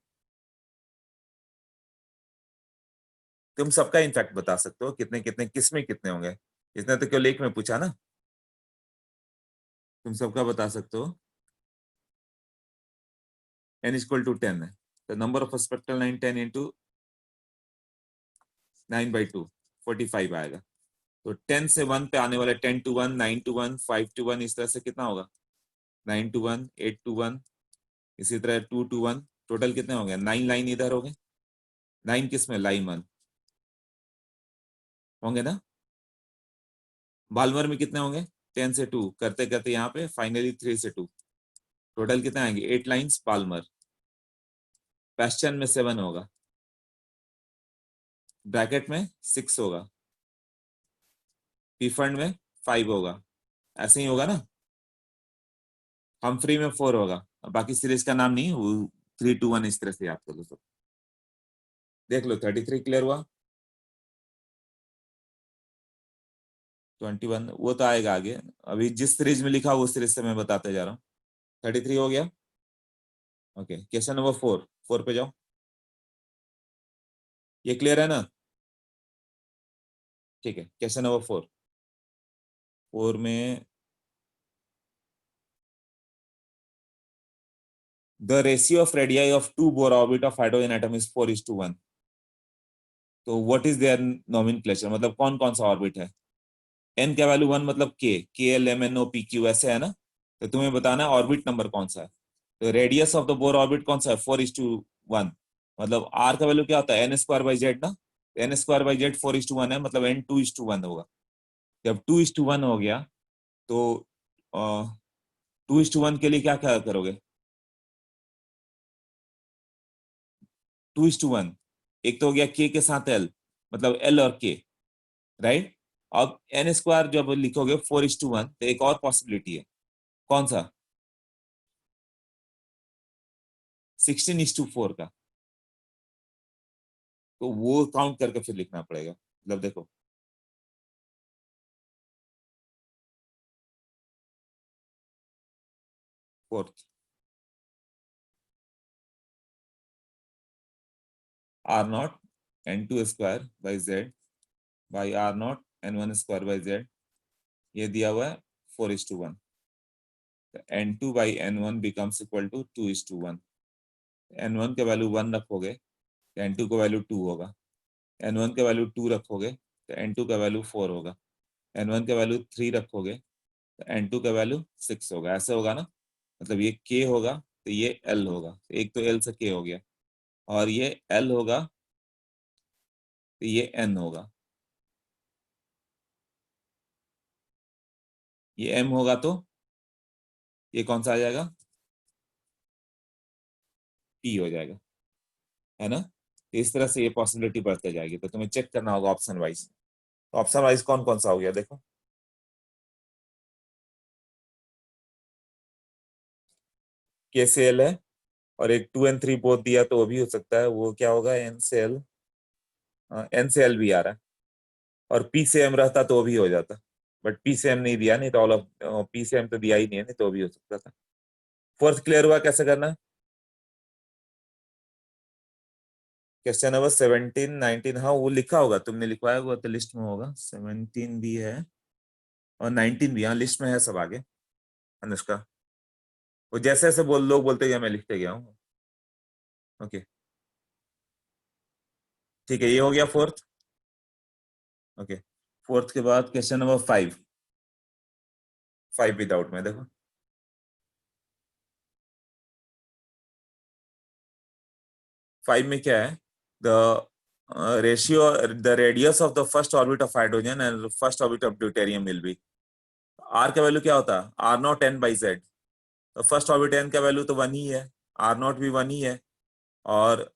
तुम सबका इनफैक्ट बता सकते हो कितने कितने, किसमें कितने होंगे। इसने तो केवल एक में पूछा ना, तुम सबका बता सकते हो। n=10 है, तो नंबर ऑफ स्पेक्ट्रल लाइन 10 × 9/2 45 आएगा। तो 10 से 1 पे आने वाले 10 to 1, 9 to 1, 5 to 1, इस तरह से कितना होगा? 9 to 1, 8 to 1, इसी तरह 2 to 1, टोटल कितने होंगे? 9 लाइन इधर हो गए। 9 किसमें? लाइन 1 होंगे ना। बाल्मर में कितने होंगे? 10 से 2 करते करते यहाँ पे फाइनली 3 से 2, टोटल कितने आएंगे? 8 लाइंस बाल्मर। पैश्चन में 7 होगा, ब्रैकेट में 6 होगा, पीफंड में 5 होगा, ऐसे ही होगा ना। हम्फ्री में 4 होगा, बाकी सीरीज का नाम नहीं, वो 3 to 1 इस तरह से याद कर लो सब। देख लो 33 क्लियर हुआ। 21 वो तो आएगा आगे, अभी जिस सीरीज में लिखा वो सीरीज से मैं बताते जा रहा हूँ। 33 हो गया। ओके, क्वेश्चन नंबर 4 पे जाओ। ये क्लियर है ना? ठीक है, क्वेश्चन नंबर 4 में the ratio of radii of two Bohr orbit of hydrogen atom is 4:1. तो what is their nomenclature, मतलब कौन कौन सा ऑर्बिट है? n का वैल्यू 1 मतलब k, kl mno pq ऐसे है ना? तो तुम्हें बताना है ऑर्बिट नंबर कौन सा है। तो radius of the Bohr orbit कौन सा है? 4:1। मतलब r का वैल्यू क्या होता है? n² ना, n² 4:1 है, मतलब n 2:1 होगा। जब 2:1 हो गया तो 2:1 के लिए क्या क्या करोगे? 2:1 एक तो हो गया k के साथ l, मतलब l और k, राइट। अब n² जब लिखोगे 4:1 तो एक और पॉसिबिलिटी है, कौन सा? 16:4 का। तो वो काउंट करके फिर लिखना पड़ेगा। मतलब देखो, fourth r0 n2² by z by r0 n1² by z, ये दिया हुआ है 4:1। n2 by n1 becomes equal to 2:1। n1 के वैल्यू 1 रखोगे तो n2 का वैल्यू 2 होगा, n1 के वैल्यू 2 रखोगे तो n2 का वैल्यू 4 होगा, n1 के वैल्यू 3 रखोगे तो n2 का वैल्यू 6 होगा। ऐसे होगा ना? मतलब ये k होगा तो ये l होगा, एक तो l से k हो गया, और ये l होगा तो ये n होगा, ये m होगा तो ये कौन सा आ जाएगा? p हो जाएगा, है ना? तो इस तरह से ये पॉसिबिलिटी बढ़ते जाएगी। तो तुम्हें चेक करना होगा ऑप्शन वाइज। ऑप्शन वाइज कौन कौन सा हो गया देखो, k से l है, और एक 2 and 3 बोथ दिया तो वो भी हो सकता है। वो क्या होगा? n से l, n से l भी आ रहा है, और p से m रहता तो वो भी हो जाता, बट p से m नहीं दिया, नहीं तो ऑल ऑफ p से m तो दिया ही नहीं है, नहीं तो वो भी हो सकता था। फोर्थ क्लियर हुआ कैसे करना है? क्वेश्चन नंबर 17, 19, हाँ वो लिखा होगा, तुमने लिखवाया होगा तो लिस्ट में होगा। 17 भी है और 19 भी, हाँ लिस्ट में है सब आगे। अनुष्का, वो जैसे जैसे लोग बोलते गया मैं लिखते गया हूँ। ओके ठीक है, ये हो गया फोर्थ। ओके, फोर्थ के बाद क्वेश्चन नंबर 5 विदाउट में देखो, फाइव में क्या है? The ratio, the radius of the first orbit of hydrogen and first orbit of deuterium will be. R का वैल्यू क्या होता है? r0 n by z। तो फर्स्ट ऑर्बिट n का वैल्यू तो 1 ही है, r0 भी 1 ही है, और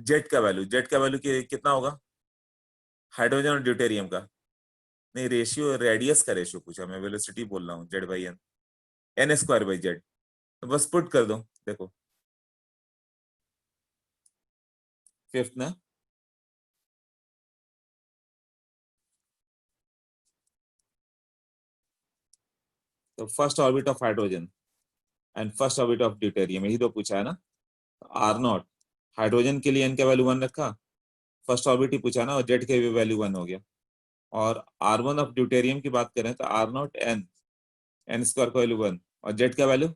जेड का वैल्यू कितना होगा हाइड्रोजन और ड्यूटेरियम का? नहीं, रेशियो, रेडियस का रेशियो पूछा मैं, वेलोसिटी बोल रहा हूँ, Z by N, n² by जेड। तो बस पुट कर दो, देखो फिफ्थ ना, तो first orbit of hydrogen and first orbit of deuterium, यही तो पूछा है ना। r0 हाइड्रोजन के लिए n का वैल्यू 1 रखा, फर्स्ट ऑर्बिट ही पूछा ना, और जेड के भी वैल्यू 1 हो गया। और r1 ऑफ ड्यूटेरियम की बात करें तो r0 n² का वैल्यू 1, और जेड का वैल्यू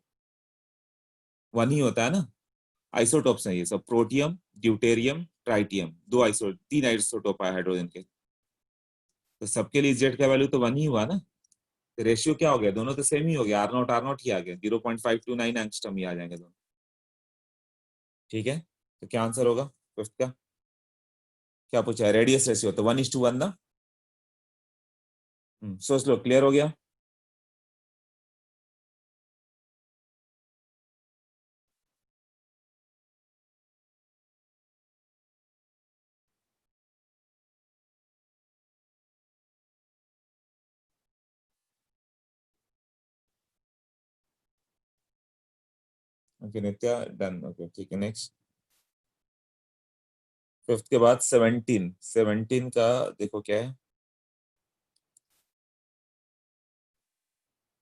1 ही होता है ना। आइसोटोप्स है ये सब, प्रोटियम, ड्यूटेरियम, ट्राइटियम, तीन आइसोटोप है हाइड्रोजन के, तो सबके लिए जेड का वैल्यू तो 1 ही हुआ ना। तो रेशियो क्या हो गया? दोनों तो सेम ही हो गया, r0 ही आ गया, 0.529 एंगस्ट्रॉम ही आ जाएंगे दोनों। ठीक है, तो क्या आंसर होगा फिफ्थ का? क्या पूछा है? रेडियस रेशियो तो 1:1 ना। सोच लो, क्लियर हो गया? ओके नित्या, डन। ओके ठीक है, नेक्स्ट फिफ्थ के बाद 17 का देखो क्या है।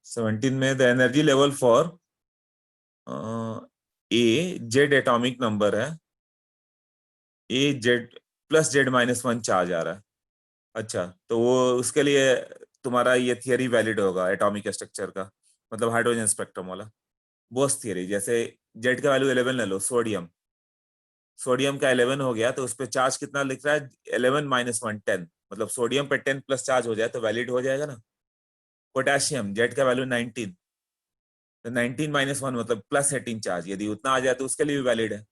17 में the energy level for A Z atomic number है, A Z plus Z minus one charge आ रहा है। अच्छा, तो वो उसके लिए तुम्हारा ये थियरी वैलिड होगा एटॉमिक स्ट्रक्चर का, मतलब हाइड्रोजन स्पेक्ट्रम वाला बोस थियरी। जैसे जेड का वैल्यू 11 ले लो, सोडियम, सोडियम का 11 हो गया तो उस पर चार्ज कितना लिख रहा है, 11 माइनस 1 10, मतलब सोडियम पे 10 प्लस चार्ज हो जाए तो वैलिड हो जाएगा ना। पोटेशियम, जेड का वैल्यू 19, तो 19 माइनस 1 मतलब प्लस 18 चार्ज, यदि उतना आ जाए तो उसके लिए भी वैलिड है।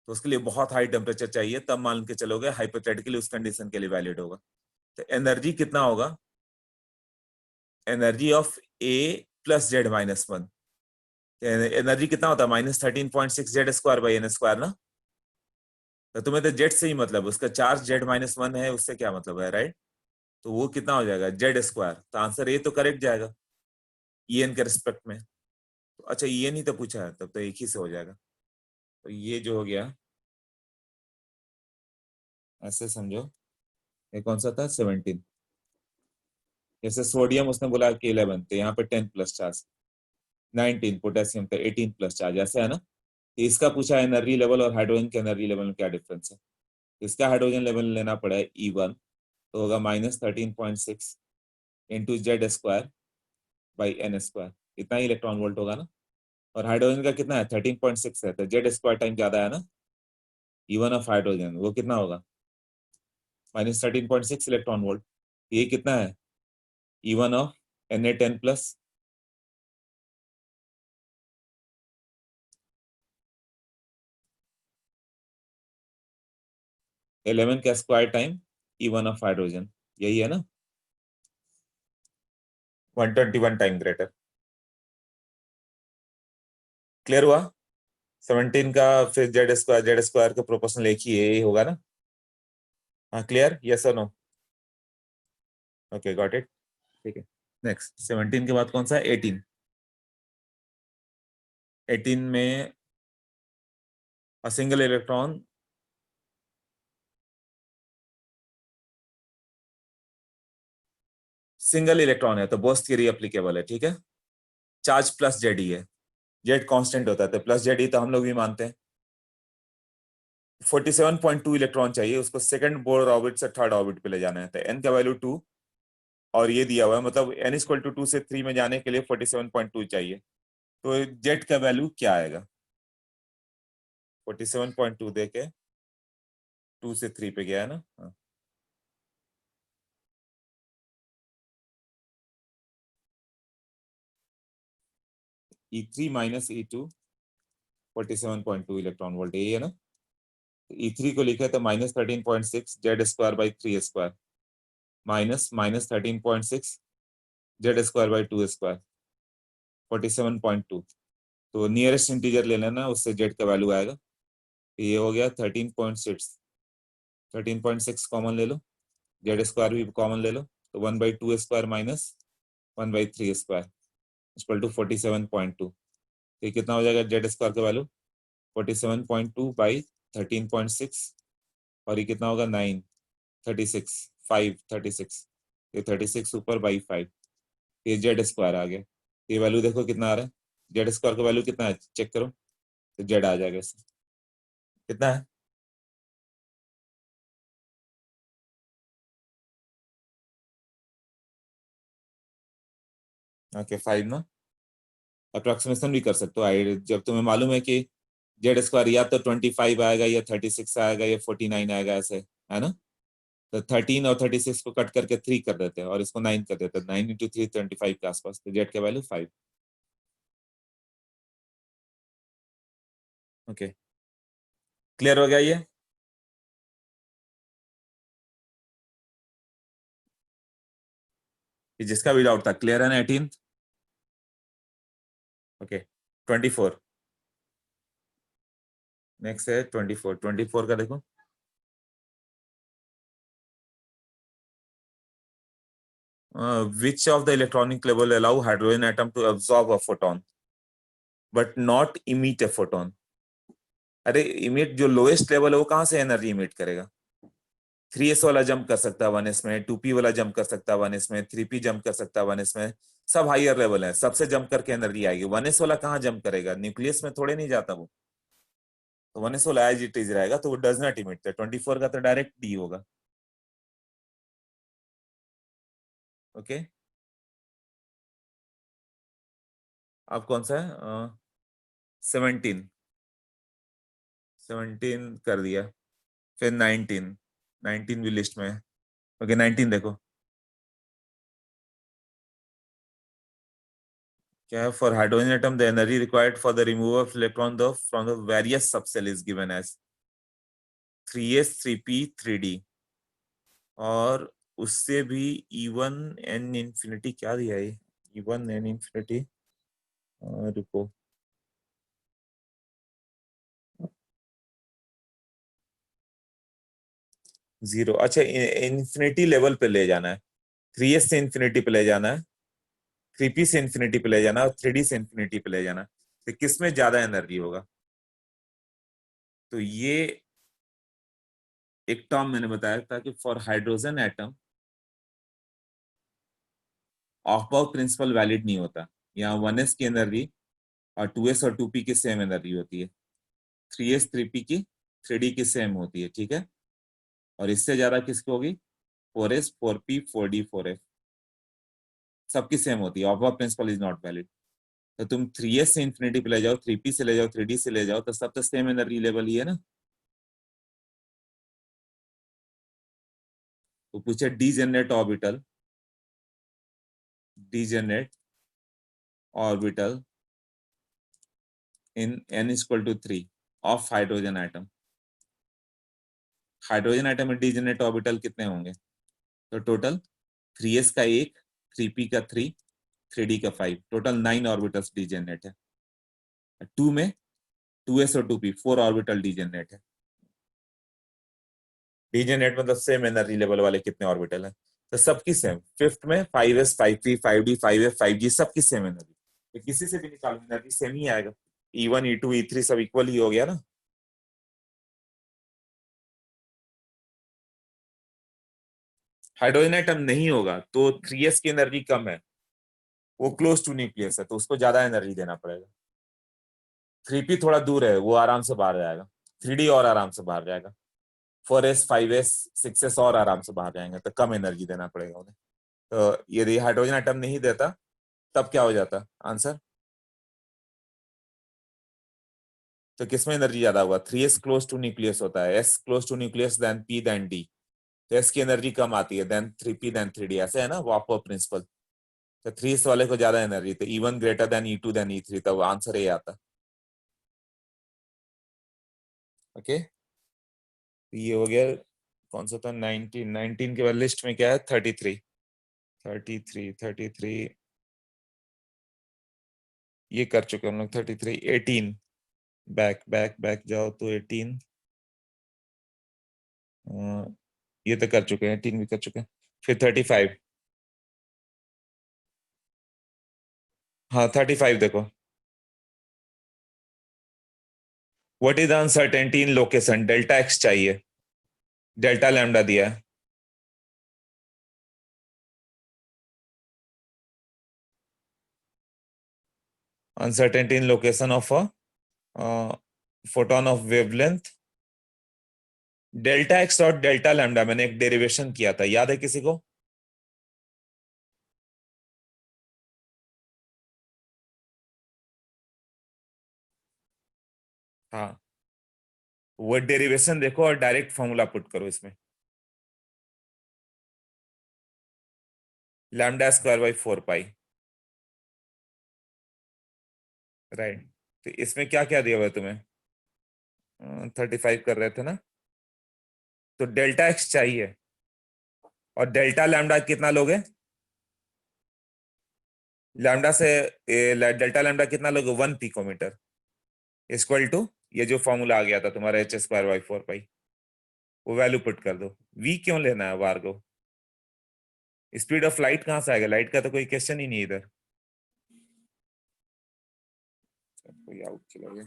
तो उसके लिए बहुत हाई टेम्परेचर चाहिए, तब मान के चलोगे हाइपोथेटिकली उस कंडीशन के लिए वैलिड होगा। तो एनर्जी कितना होगा, energy of A plus Z minus one, energy कितना होता है, -13.6 Z square by N square ना। तो तुम्हें तो जेड से ही मतलब, उसका चार्ज जेड माइनस वन है, उससे क्या मतलब है, राइट। तो वो कितना हो जाएगा, जेड स्क्वायर। तो आंसर ए तो करेक्ट जाएगा ई एन के रिस्पेक्ट में। तो अच्छा, ई एन ही तो पूछा है, तब तो एक ही से हो जाएगा। तो ये जो हो गया, ऐसे समझो, ये कौन सा था, 17। जैसे सोडियम उसने बोला कि 11, तो यहाँ पे 10 प्लस चार्ज, 19, पोटेशियम पे 18 प्लस चार्ज, ऐसे है ना। तो इसका पूछा एनर्जी लेवल और हाइड्रोजन के एनर्जी लेवल में क्या डिफरेंस है। इसका हाइड्रोजन लेवल लेना पड़ा है E1, तो होगा -13.6 into Z square by N square, इतना ही इलेक्ट्रॉन वोल्ट होगा ना। और हाइड्रोजन का कितना है, 13.6 है, तो जेड स्क्वायर टाइम ज्यादा है ना। E1 ऑफ हाइड्रोजन वो कितना होगा, -13.6 इलेक्ट्रॉन वोल्ट। ये कितना है, E1 of Na10 plus, eleven का square time E1 of hydrogen, यही है ना, 121 टाइम ग्रेटर। क्लियर हुआ। 17 का फिर जेड स्क्वायर का प्रोपोर्शनल एक ही है, यही होगा ना। हाँ, क्लियर, यस और नो, ओके गॉट इट, ठीक है। नेक्स्ट 17 के बाद कौन सा है, 18। 18 में a single electron single electron है तो बोस थ्योरी एप्लीकेबल है, ठीक है। चार्ज प्लस जेड ही है, जेड कांस्टेंट होता है तो प्लस जेड ही तो हम लोग भी मानते हैं। 47.2 इलेक्ट्रॉन चाहिए उसको, सेकंड बोर ऑर्बिट से थर्ड ऑर्बिट पे ले जाना है, तो एन का वैल्यू 2 और ये दिया हुआ है, मतलब n इक्वल टू 2 से 3 में जाने के लिए 47.2 चाहिए। तो जेड का वैल्यू क्या आएगा, 47.2 दे के 2 से 3 पे गया है ना। हाँ। E3 minus E2 47.2 electron volt, यही है ना। E3 को लिखे तो -13.6 Z square by 3 square -13.6 Z square by 2 square 47.2। तो नियरेस्ट इंटीजर ले लेना, उससे जेड का वैल्यू आएगा। ये हो गया 13.6 कॉमन ले लो, जेड स्क्वायर भी कॉमन ले लो, तो 1/2 square minus 1/3 square equal to 47.2। ये कितना हो जाएगा जेड स्क्वायर का वैल्यू, 47.2 बाई 13.6, और ये कितना होगा 9 36 5 36, ये 36 ऊपर बाई 5, ये जेड स्क्वायर आ गया। ये वैल्यू देखो कितना आ रहा है, जेड स्क्वायर का वैल्यू कितना है चेक करो, तो जेड आ जाएगा इससे, कितना है, ओके 5 ना। अप्रोक्सीमेशन भी कर सकते हो, जब तुम्हें मालूम है कि जेड स्क्वायर या तो 25 आएगा या 36 आएगा या 49 आएगा, ऐसे है ना। तो 13 और 36 को कट करके 3 कर देते हैं और इसको 9 कर देते हैं, 9 इंटू 3 25 के आसपास, तो जेड का वैल्यू 5। ओके, क्लियर हो गया ये। जिसका भी डाउट था क्लियर है ना 18। ओके 24, नेक्स्ट है 24 का देखो, which of the electronic level allow hydrogen atom to absorb a photon but not emit a photon। अरे इमिट जो लोएस्ट लेवल है वो कहां से एनर्जी इमिट करेगा, 3s वाला जंप कर सकता है 1s में, 2p वाला जंप कर सकता है 1s में, 3p जंप कर सकता है 1s में, सब हायर लेवल है, सबसे जंप करके एनर्जी आएगी। 1s वाला कहाँ जंप करेगा, न्यूक्लियस में थोड़े नहीं जाता वो। तो 1s एज इट इज रहेगा, तो वो डज नॉट इमिट। 24 का तो डायरेक्ट डी होगा। ओके, अब कौन सा है? 17 कर दिया। फिर 19 भी लिस्ट में है। ओके 19 देखो क्या है। For hydrogen atom the energy required for the removal of electron from the various subshell is given as 3s 3p 3d। और उससे भी E1 n इंफिनिटी क्या दिया है? E1 n इंफिनिटी रुको, जीरो। अच्छा, इंफिनिटी लेवल पे ले जाना है। 3s से इंफिनिटी पे ले जाना है, 3p से इंफिनिटी पे ले जाना है और 3d से इंफिनिटी पे ले जाना है। तो किस में ज्यादा एनर्जी होगा? तो ये एक टर्म मैंने बताया था कि फॉर हाइड्रोजन एटम ऑफ बाउंड प्रिंसिपल वैलिड नहीं होता। यहाँ 1s की एनर्जी और 2s और 2p की सेम एनर्जी होती है, 3s 3p की 3d की सेम होती है, ठीक है। और इससे ज्यादा किसकी होगी? 4s 4p 4d 4f, सबकी सेम होती है। ऑफ बाउंड प्रिंसिपल इज नॉट वैलिड। तो तुम 3s से इंफिनिटी पे ले जाओ, 3p से ले जाओ, 3d से ले जाओ, तो सब तो सेम एनर्जी लेवल ही है ना। तो पूछे degenerate orbital, degenerate orbital in n equal to 3 of hydrogen atom. Hydrogen atom में डीजेनरेट ऑर्बिटल कितने होंगे? तो टोटल 3s का 1, 3p का 3, 3d का 5, टोटल 9 ऑर्बिटल्स डीजेनरेट है। 2 में 2s और 2p 4 ऑर्बिटल डीजेनरेट है। डीजेनरेट मतलब सेम एनर्जी लेवल वाले कितने ऑर्बिटल हैं? तो सबकी सेम। फिफ्थ में 5s 5p 5d 5f 5g सबकी सेम एनर्जी। तो किसी से भी निकालो एनर्जी सेम ही आएगा। E1 E2 E3 सब इक्वल ही हो गया ना। हाइड्रोजन एटम नहीं होगा तो 3s की एनर्जी कम है, वो क्लोज टू न्यूक्लियस है, तो उसको ज्यादा एनर्जी देना पड़ेगा। 3p थोड़ा दूर है, वो आराम से बाहर जाएगा। 3d और आराम से बाहर जाएगा। 4s 5s 6s और आराम से बाहर जाएंगे, तो कम एनर्जी देना पड़ेगा उन्हें। तो यदि हाइड्रोजन एटम नहीं देता तब क्या हो जाता आंसर? तो किसमें एनर्जी ज्यादा होगा? 3s क्लोज टू न्यूक्लियस होता है, s close to nucleus then p then d। तो s की एनर्जी कम आती है, देन 3p देन 3d, ऐसे है ना वापर प्रिंसिपल। तो 3s वाले को ज्यादा एनर्जी, तो E1 greater than E2 then E3, तब आंसर ये आता। ओके, ये हो गया। कौन सा था? 19 के बाद लिस्ट में क्या है? 33 ये कर चुके हम लोग। 33 18 बैक बैक बैक जाओ तो 18 ये तो कर चुके हैं, 18 भी कर चुके हैं। फिर 35, हाँ 35 देखो। What is the uncertainty in location? Delta x चाहिए, डेल्टा लैम्डा दिया है। Uncertainty in location of photon of wavelength. Delta x और डेल्टा लैम्डा मैंने एक डेरिवेशन किया था, याद है किसी को? हाँ, वो डेरिवेशन देखो और डायरेक्ट फॉर्मूला पुट करो इसमें। Lambda square by 4 pi, right. तो इसमें क्या क्या दिया हुआ है तुम्हें? 35 कर रहे थे ना। तो डेल्टा एक्स चाहिए और डेल्टा लैम्डा कितना लोगे? लैम्डा से डेल्टा लैम्डा कितना लोगे? 1 पिकोमीटर इक्वल टू ये जो फॉर्मूला आ गया था तुम्हारा h स्क्वायर बाई 4 पाई, वो वैल्यू पुट कर दो। v क्यों लेना है वार को? स्पीड ऑफ लाइट कहां से आएगा? लाइट का तो कोई क्वेश्चन ही नहीं इधर। कोई आउट चला गया।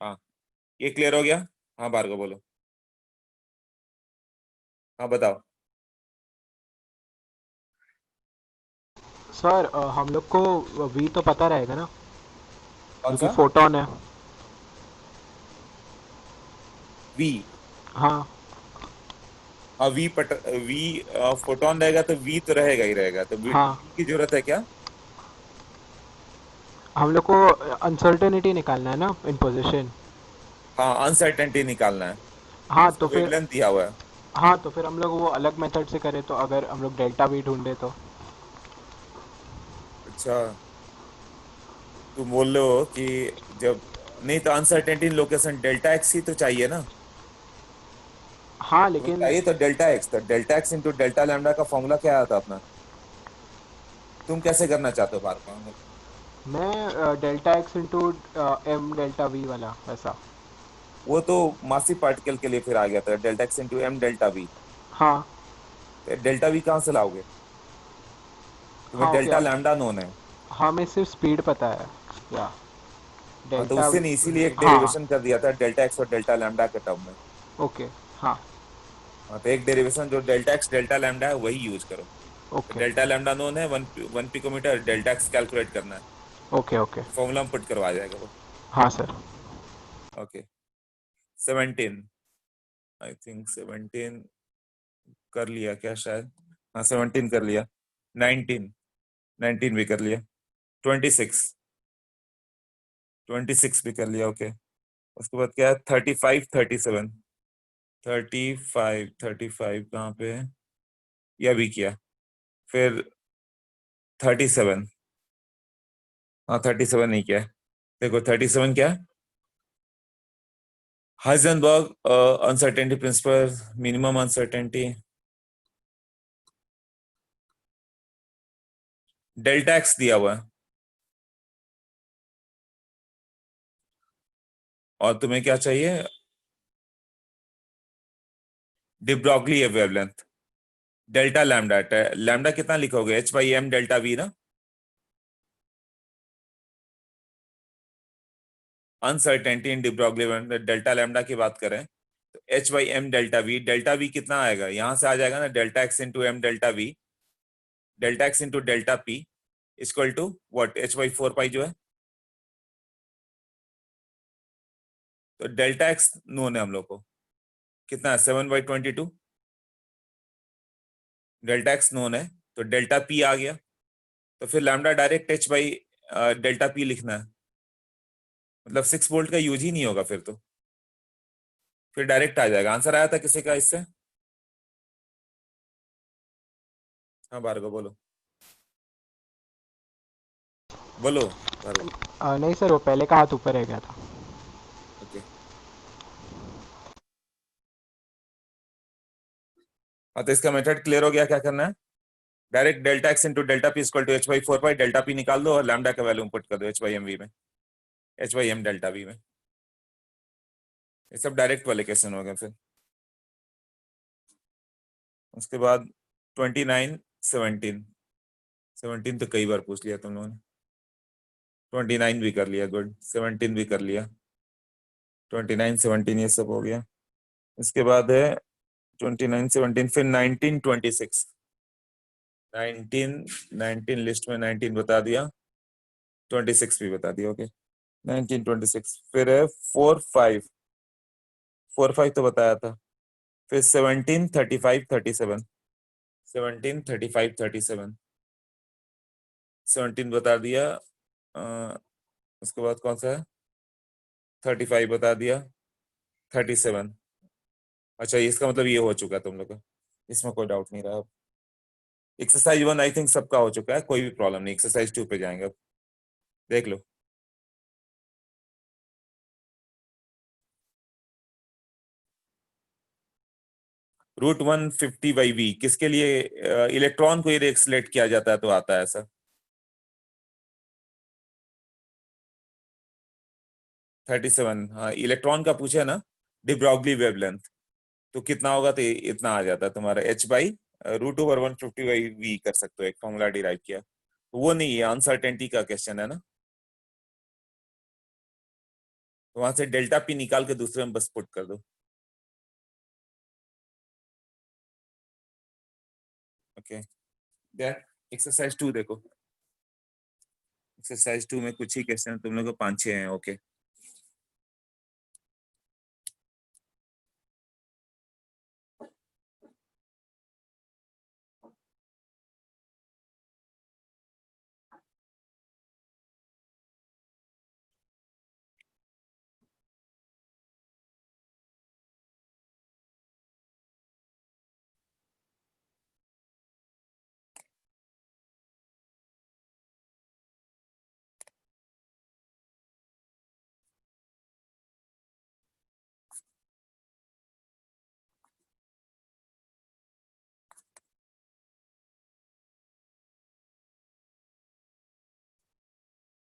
हाँ, ये क्लियर हो गया? हाँ भार्गव बोलो। हाँ बताओ। सर हम लोग को वी तो पता रहेगा ना, कौन जो कि सा फोटोन है। वी? हाँ हाँ वी फोटोन रहेगा तो वी तो रहेगा ही रहेगा, तो वी हाँ, की जरूरत है क्या? हम लोग को अनसर्टेनिटी निकालना है ना इन पोजीशन। हाँ, अनसर्टेनिटी निकालना है, हाँ उसको तो फिर, वेवलेंथ दिया हुआ है। हाँ तो फिर हम लोग वो अलग मेथड से करें, तो अगर हम लोग डेल्टा वी ढूंढे तो। अच्छा, तुम बोल रहे हो कि जब नहीं तो अनसर्टेनिटी लोकेशन डेल्टा एक्स ही तो चाहिए ना? हाँ तुम्हें लेकिन चाहिए तो delta x into delta lambda का फॉर्मूला क्या आता अपना? तुम कैसे करना चाहते हो बात को? मैं delta x into M delta V वाला वैसा। वो तो मासिव पार्टिकल के लिए फिर आ गया था, delta x into M delta V. हाँ डेल्टा वी कहाँ से लाओगे? तुम्हें हाँ ओके। डेल्टा लैम्डा नोन है। हमें सिर्फ स्पीड पता है या हाँ, तो डेल्टा। उससे नहीं, इसीलिए एक हाँ डेरिवेशन कर दिया था डेल्टा एक्स और डेल्टा लैम्डा के टर्म में। ओके। हाँ हाँ, तो एक डेरिवेशन जो डेल्टा एक्स डेल्टा लैम्डा है वही यूज करो। तो ओके डेल्टा लैम्डा नोन है, one picometre, delta X calculate करना है, ओके ओके। तो फॉर्मूला में पुट करवा जाएगा वो। हाँ सर। ओके, 17, आई थिंक 17 कर लिया क्या शायद? हाँ, 17 कर लिया। 19, 19 भी कर लिया। 26, 26 भी कर लिया। ओके, उसके बाद क्या है? 35, 37। 35 कहाँ पे है? यह भी किया। फिर 37, हाँ 37 नहीं किया है। देखो 37 क्या है? Heisenberg uncertainty principle, minimum uncertainty, delta x दिया हुआ है, और तुम्हें क्या चाहिए? De Broglie wavelength, delta lambda. Lambda कितना लिखोगे? H by M delta v ना। Uncertainty in de Broglie delta lambda की बात करें तो h by M delta v कितना आएगा? यहां से आ जाएगा ना, delta x into M delta v, delta x into delta P equal to what? H by 4 पाई जो है। तो डेल्टा एक्स नोन है हम लोग को, कितना है? 7/22। डेल्टा एक्स नोन है, तो डेल्टा पी आ गया, तो फिर lambda direct H by delta P लिखना है, मतलब 6 वोल्ट का यूज ही नहीं होगा फिर तो, फिर डायरेक्ट आ जाएगा। आंसर आया था किसी का इससे? हाँ भार्गव बोलो, बोलो भार्गव। नहीं सर, वो पहले का हाथ ऊपर रह गया था। ओके, हाँ तो इसका मेथड क्लियर हो गया। क्या करना है? Direct delta x into delta P equal to H by 4 pi, delta P निकाल दो और लैम्डा का वैल्यू पुट कर दो एच बाई एम वी में, H by M delta V में। ये सब डायरेक्ट वाले क्वेश्चन हो गए। फिर उसके बाद 29, 17, 17 तो कई बार पूछ लिया तुम लोगों ने। 29 भी कर लिया, गुड। 17 भी कर लिया। 29, 17 ये सब हो गया। इसके बाद है 29, 17, फिर 19, 26। 19, 19 लिस्ट में 19 बता दिया, 26 भी बता दिया। ओके, 19, 26। फिर है 4, 5, 4, 5 तो बताया था। फिर 17, 35, 37, 17, 35, 37, 17 बता दिया। उसके बाद कौन सा है? 35 बता दिया, 37। अच्छा, इसका मतलब ये हो चुका तुम लोग का, इसमें कोई डाउट नहीं रहा। एक्सरसाइज 1 आई थिंक सबका हो चुका है, कोई भी प्रॉब्लम नहीं। एक्सरसाइज 2 पे जाएंगे अब, देख लो। √150/v किसके लिए? इलेक्ट्रॉन को यदि एक्सलेट किया जाता है तो आता है ऐसा। 37, हाँ इलेक्ट्रॉन का पूछे ना, डिब्रॉगली वेवलेंथ, तो कितना होगा? तो इतना आ जाता है तुम्हारा एच बाई √150/v कर सकते हो, एक फॉर्मूला डिराइव किया। तो वो नहीं है, अनसर्टेनिटी का क्वेश्चन है ना, तो वहां से डेल्टा पी निकाल के दूसरे में बस पुट कर दो। ओके, देन एक्सरसाइज 2 देखो। एक्सरसाइज 2 में कुछ ही क्वेश्चन, तुम लोग को 5-6 हैं। ओके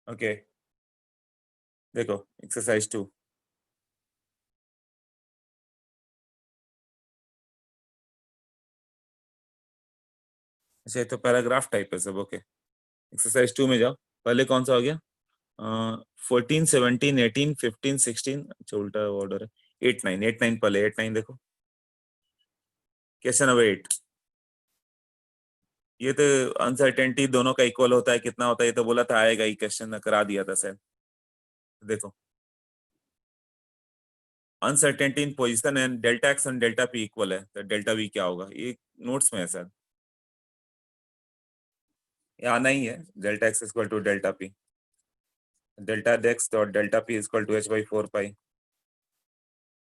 ओके, देखो एक्सरसाइज 2। अच्छा, ये तो पैराग्राफ टाइप है सब। ओके, एक्सरसाइज 2 में जाओ। पहले कौन सा हो गया? 14, 17, 18, 15, 16। अच्छा, उल्टा ऑर्डर है। 8, 9, 8, 9 पहले। 8, 9 देखो। Question number 8। ये तो अनसर्टेनिटी दोनों का इक्वल होता है, कितना होता है ये तो बोला था, आएगा ही, क्वेश्चन करा दिया था सर। देखो, uncertainty in position and delta x and delta P equal है, तो डेल्टा वी क्या होगा? ये नोट्स में है सर, ये आना ही है। Delta X equal to delta P, delta x dot delta P equal to H by 4 pi.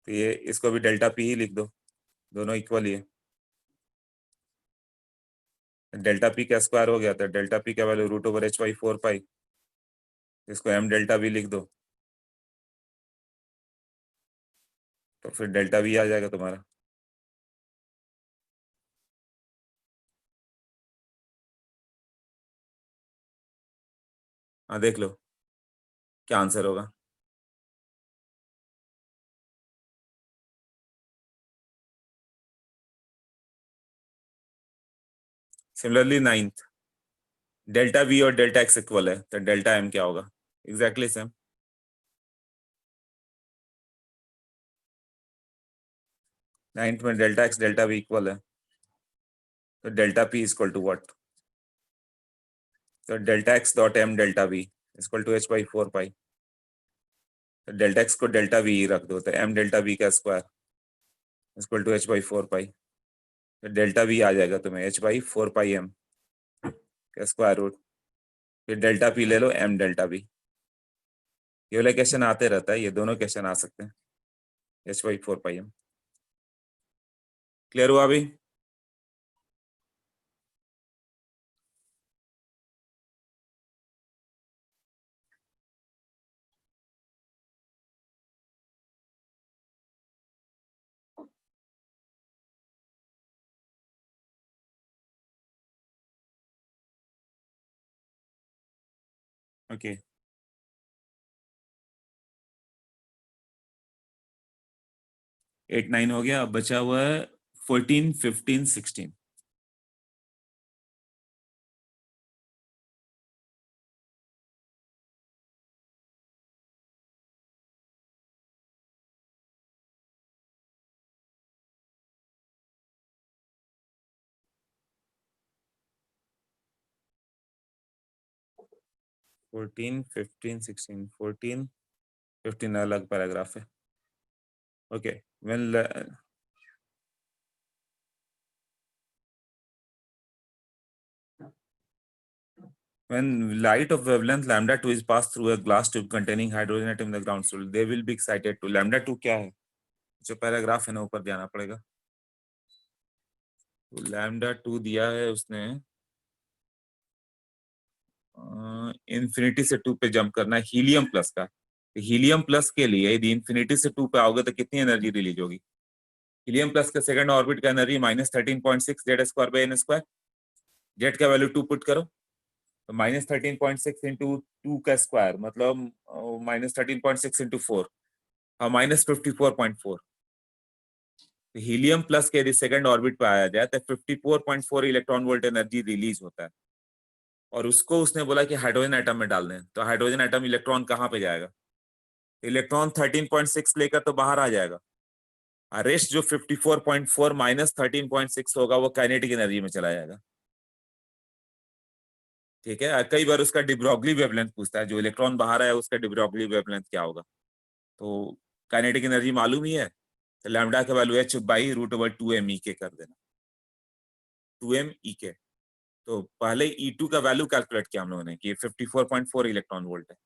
तो ये इसको भी डेल्टा पी ही लिख दो, दोनों इक्वल ही है। डेल्टा पी का स्क्वायर हो गया, तो डेल्टा पी का value root over H by 4 pi, इसको एम डेल्टा वी लिख दो, तो फिर डेल्टा वी आ जाएगा तुम्हारा। हाँ देख लो क्या आंसर होगा। सिमिलरली 9th, डेल्टा वी और डेल्टा एक्स इक्वल है, तो डेल्टा एम क्या होगा? Exactly same. 9th में delta x delta v equal है, तो delta P equal to what? तो delta x dot m delta v equal to H by 4 pi. तो डेल्टा एक्स को डेल्टा वी रख दो, तो एम डेल्टा वी का square equal to H by 4 pi. तो डेल्टा वी आ जाएगा तुम्हें एच बाई 4 पाई एम का स्क्वायर रूट, फिर डेल्टा पी ले लो, एम डेल्टा वी। ये वाला क्वेश्चन आते रहता है, ये दोनों क्वेश्चन आ सकते हैं। H by 4 pi M. Clear हुआ अभी? ओके, 8, 9 हो गया, अब बचा हुआ है 14, 15, 16। फोर्टीन, 15, 16। 14, 15 अलग पैराग्राफ है। Okay, when light of wavelength lambda 2 is passed through a glass tube containing hydrogen atom in the ground solid, they will be excited to lambda 2 क्या है? जो पैराग्राफ है ना ऊपर जाना पड़ेगा। तो लैम्डा 2 दिया है उसने, इन्फिनिटी से 2 पे जंप करना है हीलियम प्लस का। हीलियम प्लस के लिए यदि इन्फिनिटी से 2 पे आओगे तो कितनी एनर्जी रिलीज होगी? हीलियम प्लस के सेकंड ऑर्बिट का energy -13.6 Z square by N square. Z का वैल्यू 2 पुट करो, तो -13.6 इंटू 2 का स्क्वायर मतलब -13.6 इंटू 4, हाँ -54.4। हीलियम प्लस के यदि सेकंड ऑर्बिट पे आया जाए तो 54.4 इलेक्ट्रॉन वोल्ट एनर्जी रिलीज होता है, और उसको उसने बोला कि हाइड्रोजन एटम में डाल दें। तो हाइड्रोजन एटम इलेक्ट्रॉन कहाँ पे जाएगा? इलेक्ट्रॉन 13.6 लेकर तो बाहर आ जाएगा, और रेस्ट जो 54.4 माइनस 13.6 होगा वो काइनेटिक एनर्जी में चला जाएगा। ठीक है, कई बार उसका डिब्रोगली वेवलेंथ पूछता है, जो इलेक्ट्रॉन बाहर आया उसका डिब्रोगली वेवलेंथ क्या होगा। तो काइनेटिक एनर्जी मालूम ही है, तो लैम्डा का वैल्यू h/√/2m(e)k कर देना, 2m(e)k। तो पहले E2 का वैल्यू कैलकुलेट किया हम लोगों ने कि 54.4 इलेक्ट्रॉन वोल्ट है।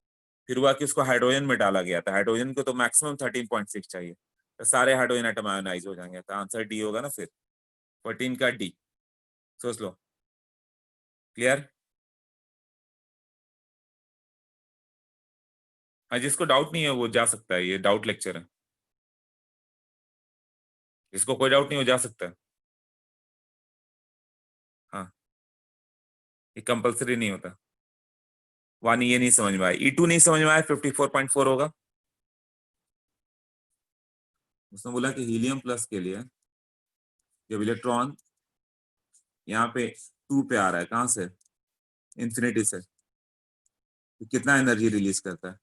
फिर हुआ कि उसको हाइड्रोजन में डाला गया था, हाइड्रोजन को तो मैक्सिमम 13.6 चाहिए, तो सारे हाइड्रोजन एटम आयोनाइज हो जाएंगे, तो आंसर डी होगा ना। फिर 14 का डी, सोच लो। क्लियर? हाँ, जिसको डाउट नहीं है वो जा सकता है, ये डाउट लेक्चर है, जिसको कोई डाउट नहीं हो जा सकता है। हाँ, ये कंपलसरी नहीं होता। वानी ये नहीं समझ में आया, E2 नहीं समझ में आया, 54.4 होगा। उसने बोला कि हीलियम प्लस के लिए जब इलेक्ट्रॉन यहाँ पे 2 पे आ रहा है, कहां से, इंफिनिटी से, तो कितना एनर्जी रिलीज करता है।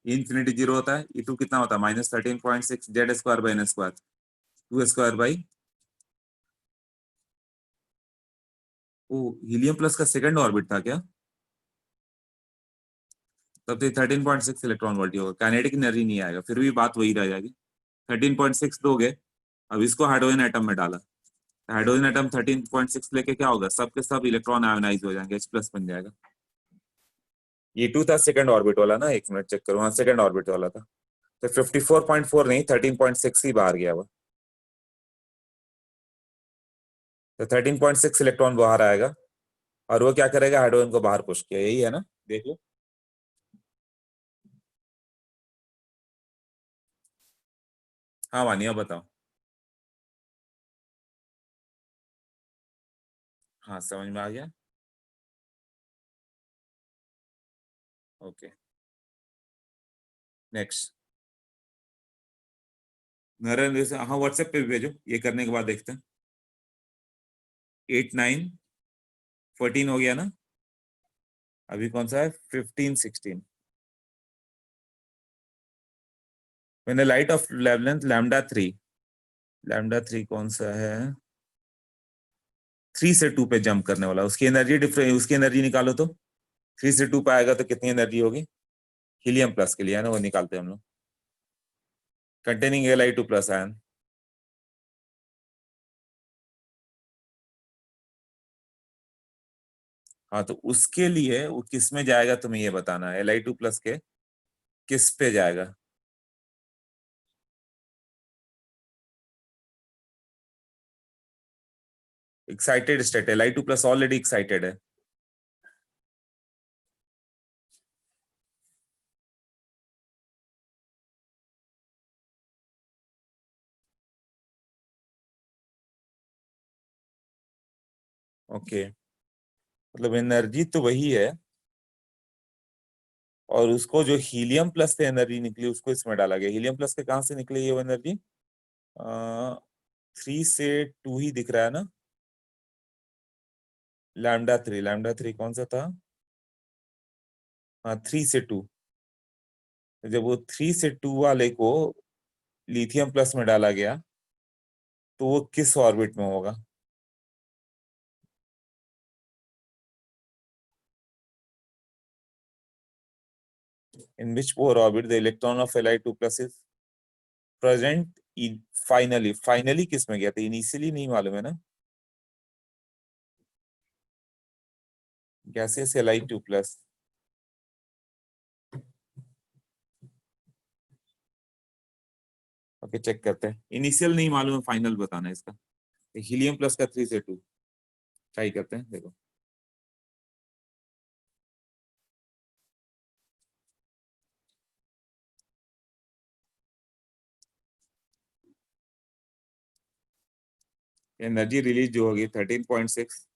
इंफिनिटी 0 होता है, E2 कितना होता है, -13.6 Z²/n², 2² वो हीलियम प्लस का सेकंड ऑर्बिट था क्या, तब तो 13.6 इलेक्ट्रॉन वोल्ट होगा, काइनेटिक एनर्जी नहीं आएगा, फिर भी बात वही रह जाएगी। 13.6 दोगे, अब इसको हाइड्रोजन एटम में डाला, हाइड्रोजन एटम 13.6 लेके क्या होगा, सब के सब इलेक्ट्रॉन आयोनाइज हो जाएंगे, H+ बन जाएगा। ये 2 था सेकंड ऑर्बिट वाला ना, एक मिनट चेक करो, हाँ सेकंड ऑर्बिट वाला था, तो 54.4 नहीं 13.6 ही बाहर गया हुआ, तो 13.6 इलेक्ट्रॉन बाहर आएगा, और वो क्या करेगा, हाइड्रोजन को बाहर पुश किया, यही है ना, देख लो। हाँ वानिया बताओ। हाँ समझ में आ गया, ओके नेक्स्ट। नरेंद्र से हाँ व्हाट्सएप पे भी भेजो, ये करने के बाद देखते हैं। 8, 9, 14 हो गया ना, अभी कौन सा है, 15, 16। मैंने लाइट ऑफ वेवलेंथ λ3 कौन सा है, 3 से 2 पे जंप करने वाला, उसकी एनर्जी डिफरेंस, उसकी एनर्जी निकालो तो 3 से 2 पे आएगा तो कितनी एनर्जी होगी, हीलियम प्लस के लिए है ना, वो निकालते हैं हम लोग, कंटेनिंग Li2+ आयन। हाँ तो उसके लिए वो किस में जाएगा तुम्हें ये बताना है, Li2+ के किस पे जाएगा, एक्साइटेड स्टेट है, Li2+ ऑलरेडी एक्साइटेड है, ओके मतलब एनर्जी तो वही है, और उसको जो हीलियम प्लस से एनर्जी निकली उसको इसमें डाला गया, हीलियम प्लस के कहां से निकली ये वो एनर्जी, 3 से 2 ही दिख रहा है ना, λ3 कौन सा था, हाँ 3 से 2, जब वो 3 से 2 वाले को लिथियम प्लस में डाला गया तो वो किस ऑर्बिट में होगा, in which polar orbit the electron of Li2+ is present in finally किस में गया था, इनिशियली नहीं मालूम है ना, गैसेस Li2+, ओके चेक करते हैं, इनिशियल नहीं मालूम है, फाइनल बताना है इसका, हीलियम प्लस का 3 से 2 ट्राई करते हैं, देखो एनर्जी रिलीज जो होगी 13.6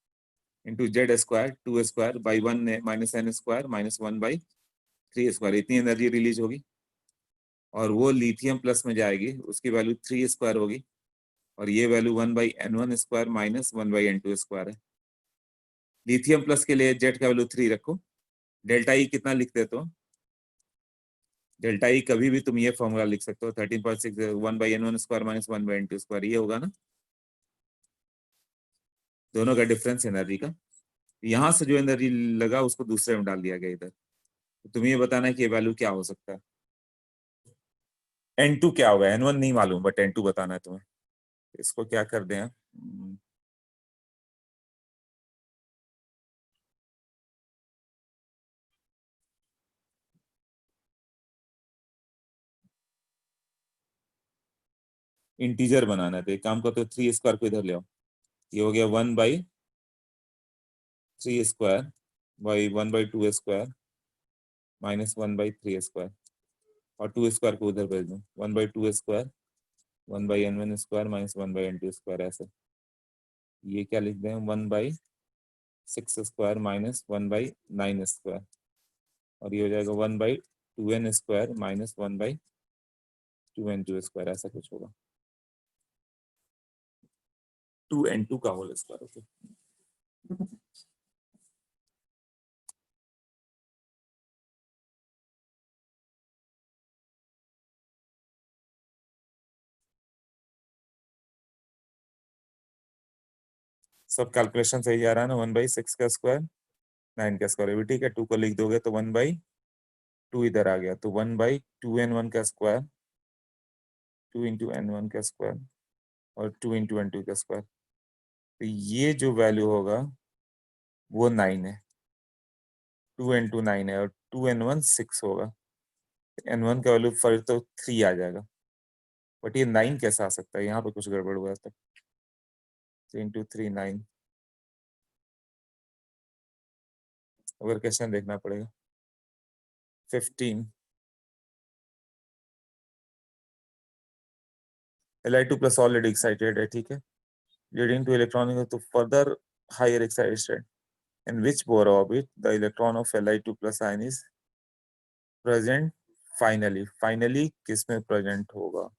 इंटू Z² 2² बाई 1 -n² -1/3², इतनी एनर्जी रिलीज होगी, और वो लिथियम प्लस में जाएगी, उसकी वैल्यू 3² होगी, और ये वैल्यू 1/n1² -1/n2² है। लिथियम प्लस के लिए Z का वैल्यू 3 रखो, डेल्टा E कितना लिखते तो डेल्टा ई कभी भी तुम ये फॉर्मूला लिख सकते हो 13.6 1/n1² माइनस 1/n2², ये होगा ना, दोनों का डिफरेंस एनर्जी का। यहां से जो एनर्जी लगा उसको दूसरे में डाल दिया गया इधर। तो तुम्हें ये बताना है कि ये वैल्यू क्या हो सकता है। n2 क्या होगा, n1 नहीं मालूम बट n2 बताना है तुम्हें। इसको क्या कर दें, इंटीजर बनाना है। तो एक काम करते हो 3² को इधर ले आओ, ये हो गया 1/3² बाई 1/2² माइनस 1/3² और 2² को उधर भेज दो 1/2² 1/n1² माइनस 1/n2² ऐसे। ये क्या लिख दें 1/6² माइनस 1/9² और ये हो जाएगा 1/2n² माइनस 1/2n2², ऐसा कुछ होगा 2n2 का होल स्क्वायर। ओके, सब कैलकुलेशन सही जा रहा है ना। 1/6² 9² ये भी ठीक है। 2 को लिख दोगे तो 1/2 इधर आ गया, तो 1/2n1² 2 इंटू n1² और 2 इंटू n2²। तो ये जो वैल्यू होगा वो 9 है, 2n2 9 है और 2n1 6 होगा। n1 का वैल्यू फिर तो 3 आ जाएगा, बट ये 9 कैसा आ सकता है, यहाँ पे कुछ गड़बड़ हुआ है। तो 3 इंटू 3 9, अगर क्वेश्चन देखना पड़ेगा। 15 Li2 प्लस ऑलरेडी एक्साइटेड है, ठीक है, लीडिंग टू इलेक्ट्रॉनिक तो further higher excited state in which Bohr orbit the electron of Li2 plus ion is present finally। finally किस में present होगा,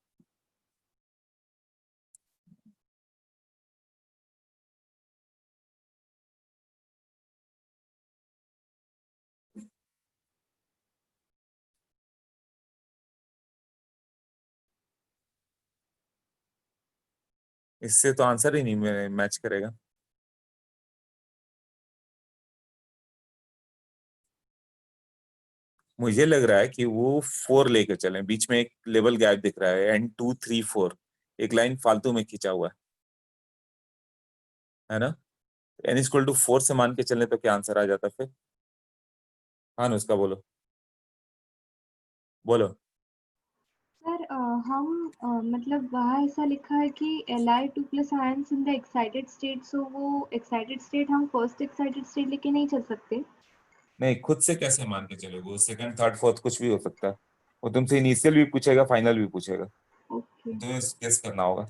इससे तो आंसर ही नहीं मैच करेगा। मुझे लग रहा है कि वो 4 लेके चले, बीच में एक लेवल गैप दिख रहा है n2 3 4, एक लाइन फालतू में खींचा हुआ है ना। n=4 से मान के चलने तो क्या आंसर आ जाता फिर। हाँ उसका बोलो बोलो। सर मतलब वहाँ ऐसा लिखा है कि Li2 plus ions in the excited state, so वो एक्साइटेड स्टेट हम फर्स्ट एक्साइटेड स्टेट लेके नहीं चल सकते। नहीं, खुद से कैसे मान के चलोगे, वो सेकंड थर्ड फोर्थ कुछ भी हो सकता है। वो तुमसे इनिशियल भी पूछेगा फाइनल भी पूछेगा, ओके। तुम्हें गेस करना होगा।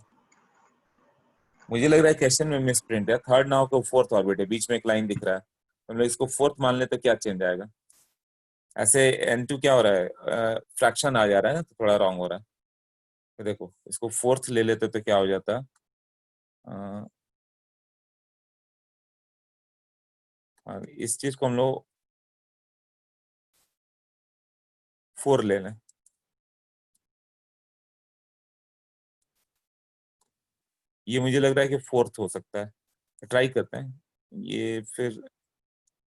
मुझे लग रहा है क्वेश्चन में मिस प्रिंट है, थर्ड नाउ को फोर्थ ऑर्बिट है, बीच में एक लाइन दिख रहा है, हम लोग इसको फोर्थ मान ले तो क्या चेंज आएगा। ऐसे n2 क्या हो रहा है, फ्रैक्शन आ जा रहा है ना, तो थोड़ा रॉन्ग हो रहा है। तो देखो इसको फोर्थ ले लेते तो क्या हो जाता, इस चीज को हम लोग 4 ले लें। ये मुझे लग रहा है कि फोर्थ हो सकता है, ट्राई करते हैं। ये फिर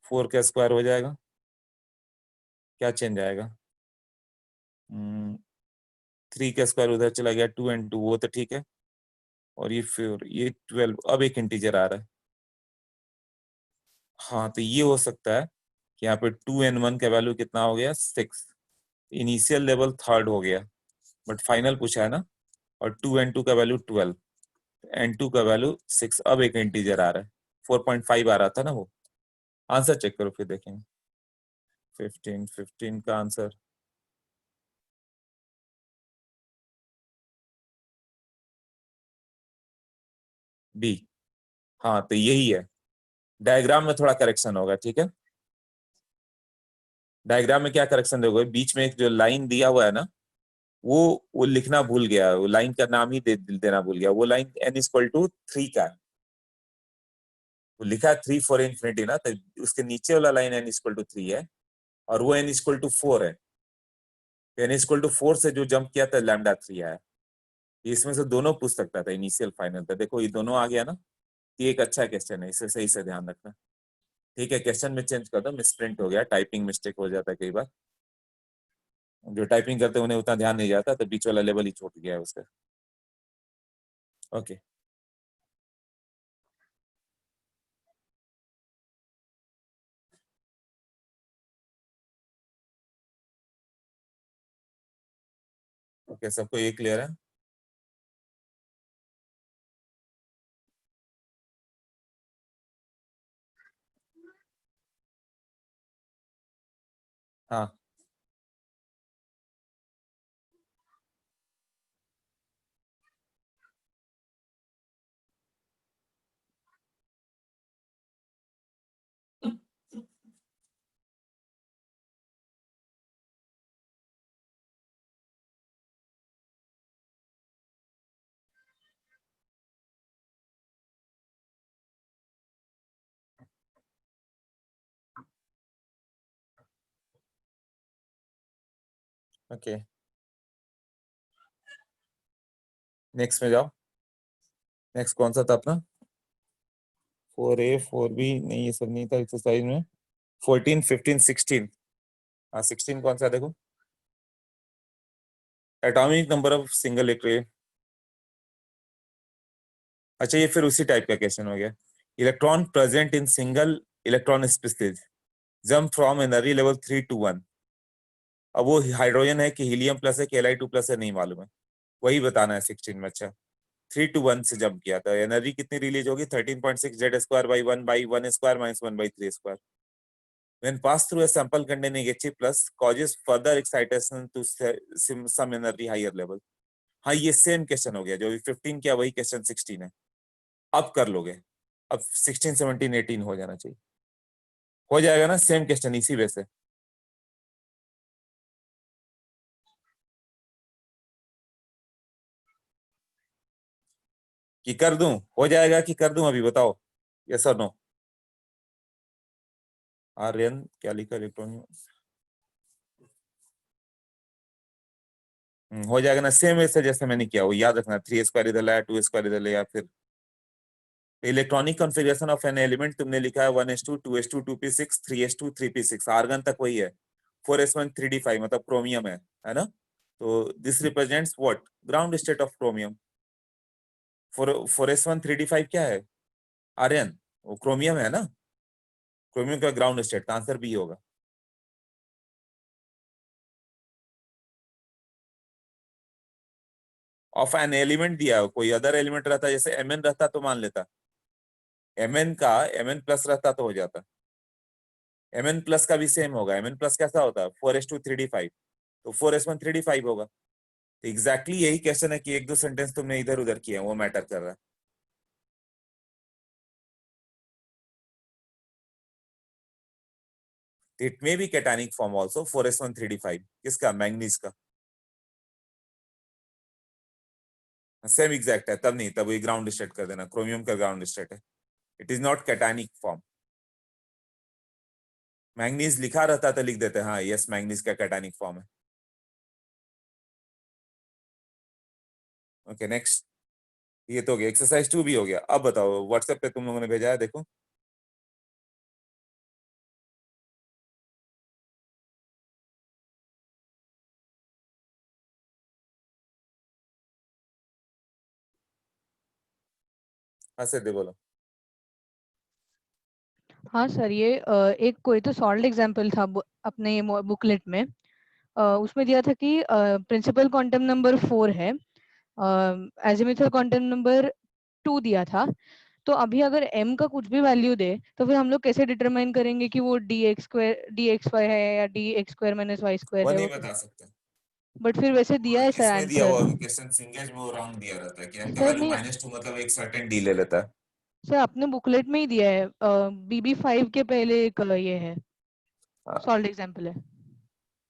4 का स्क्वायर हो जाएगा, क्या चेंज आएगा, 3 का स्क्वायर उधर चला गया, 2 and 2 वो तो ठीक है, और ये फिर ये 12, अब एक इंटीजर आ रहा है। हाँ तो ये हो सकता है कि यहाँ पे 2n1 का वैल्यू कितना हो गया 6, इनिशियल लेवल थर्ड हो गया बट फाइनल पूछा है ना, और 2n2 का वैल्यू 12, n2 का वैल्यू 6, अब एक इंटीजर आ रहा है 4.5 आ रहा था ना वो। आंसर चेक करो फिर देखेंगे। 15 का आंसर बी। हाँ तो यही है, डायग्राम में थोड़ा करेक्शन होगा, ठीक है। डायग्राम में क्या करेक्शन दोगे, बीच में एक जो लाइन दिया हुआ है ना, वो लिखना भूल गया, वो लाइन का नाम ही देना भूल गया। वो लाइन n=3 का है, वो लिखा है 3 4 इंफिनिटी ना, तो उसके नीचे वाला लाइन n=3 है और वो n=4 है। n इक्वल टू 4 से जो जंप किया था लैम्डा 3 आया। इसमें से दोनों पूछ सकता था, इनिशियल फाइनल था। देखो ये दोनों आ गया ना, ये एक अच्छा क्वेश्चन है, इसे सही से ध्यान रखना। ठीक है, क्वेश्चन में चेंज कर दो, मिसप्रिंट हो गया, टाइपिंग मिस्टेक हो जाता है कई बार, जो टाइपिंग करते हैं उन्हें उतना ध्यान नहीं जाता, तो बीच वाला लेवल ही छूट गया है उसका। ओके ओके, सबको ये क्लियर है? हाँ ओके, नेक्स्ट में जाओ। नेक्स्ट कौन सा था अपना? 4A 4B नहीं, ये सब नहीं था एक्सरसाइज में। 14 15 16। हाँ 16 कौन सा देखो? Atomic number of single electron. अच्छा ये फिर उसी टाइप का क्वेश्चन हो गया। Electron present in single electron species jump from energy level 3 to 1। अब वो हाइड्रोजन है कि हीलियम प्लस है कि Li2 प्लस है, नहीं मालूम है, वही बताना है 16 में। अच्छा 3 to 1 से जंप किया था, एनर्जी कितनी रिलीज होगी? 13.6 Z square by 1 square minus 1/3 square. When passed through a sample containing He plus causes further excitation to some energy higher level। हाँ ये सेम क्वेश्चन हो गया, जो 15 किया वही क्वेश्चन 16 है। अब कर लोगे, अब 16 17 18 हो जाना चाहिए, हो जाएगा ना सेम क्वेश्चन इसी वे से। कि कर दूं, हो जाएगा कि कर दूं अभी बताओ, यस और नो? आर्यन क्या लिखा इलेक्ट्रॉन? हो जाएगा ना सेम वैसे जैसे मैंने किया, वो याद रखना, 3 स्क्वायर इधर लाया, 2 स्क्वायर इधर लिया। फिर electronic configuration of an element तुमने लिखा है 1s2 2s2 2p6 3s2 3p6, argon तक वही है। 4s1 3d5 मतलब क्रोमियम है ना? तो this represents what? Ground state of chromium. 4s1 3d5 क्या है आर्यन? वो क्रोमियम है ना, क्रोमियम का ग्राउंड स्टेट, का आंसर बी होगा। ऑफ एन एलिमेंट दिया है, कोई अदर एलिमेंट रहता जैसे Mn रहता तो मान लेता, Mn का Mn प्लस रहता तो हो जाता। Mn प्लस का भी सेम होगा, Mn प्लस कैसा होता है? 4s2 3d5, तो 4s1 3d5 होगा। तो एग्जैक्टली यही क्वेश्चन है कि एक दो सेंटेंस तुमने इधर उधर किए हैं, वो मैटर कर रहा है। It may be cationic form also 4s1 3d5, किसका? मैंगनीज का। सेम एग्जैक्ट है, तब नहीं, तब ये ग्राउंड स्टेट कर देना, क्रोमियम का ग्राउंड स्टेट है, it is not cationic form. Manganese लिखा रहता तो लिख देते, हाँ यस मैंगनीज का कैटानिक फॉर्म है। ओके नेक्स्ट, ये तो हो गया, एक्सरसाइज 2 भी हो गया। अब बताओ व्हाट्सएप पे तुम लोगों ने भेजा है, देखो। हाँ से दे बोलो। हाँ सर, ये एक कोई तो सॉल्व एग्जांपल था अपने बुकलेट में। उसमें दिया था कि प्रिंसिपल क्वांटम नंबर 4 है, एजिमुथल क्वांटम नंबर 2 दिया था। तो अभी अगर m का कुछ भी वैल्यू दे तो फिर हम लोग कैसे डिटरमाइन करेंगे कि वो dxy है या dx² - y² वो है? नहीं बता सकते, बट फिर वैसे दिया है सर इसमें दिया हुआ आंसर। क्वेश्चन सिंगेज में वो राउंड दिया रहता है कि m का सर वैल्यू नहीं, -2 मतलब एक सर्टेन डी ले लेता है। सर अपने बुकलेट में ही दिया है, BB5 के पहले एक ये है, सॉल्व एग्जांपल है।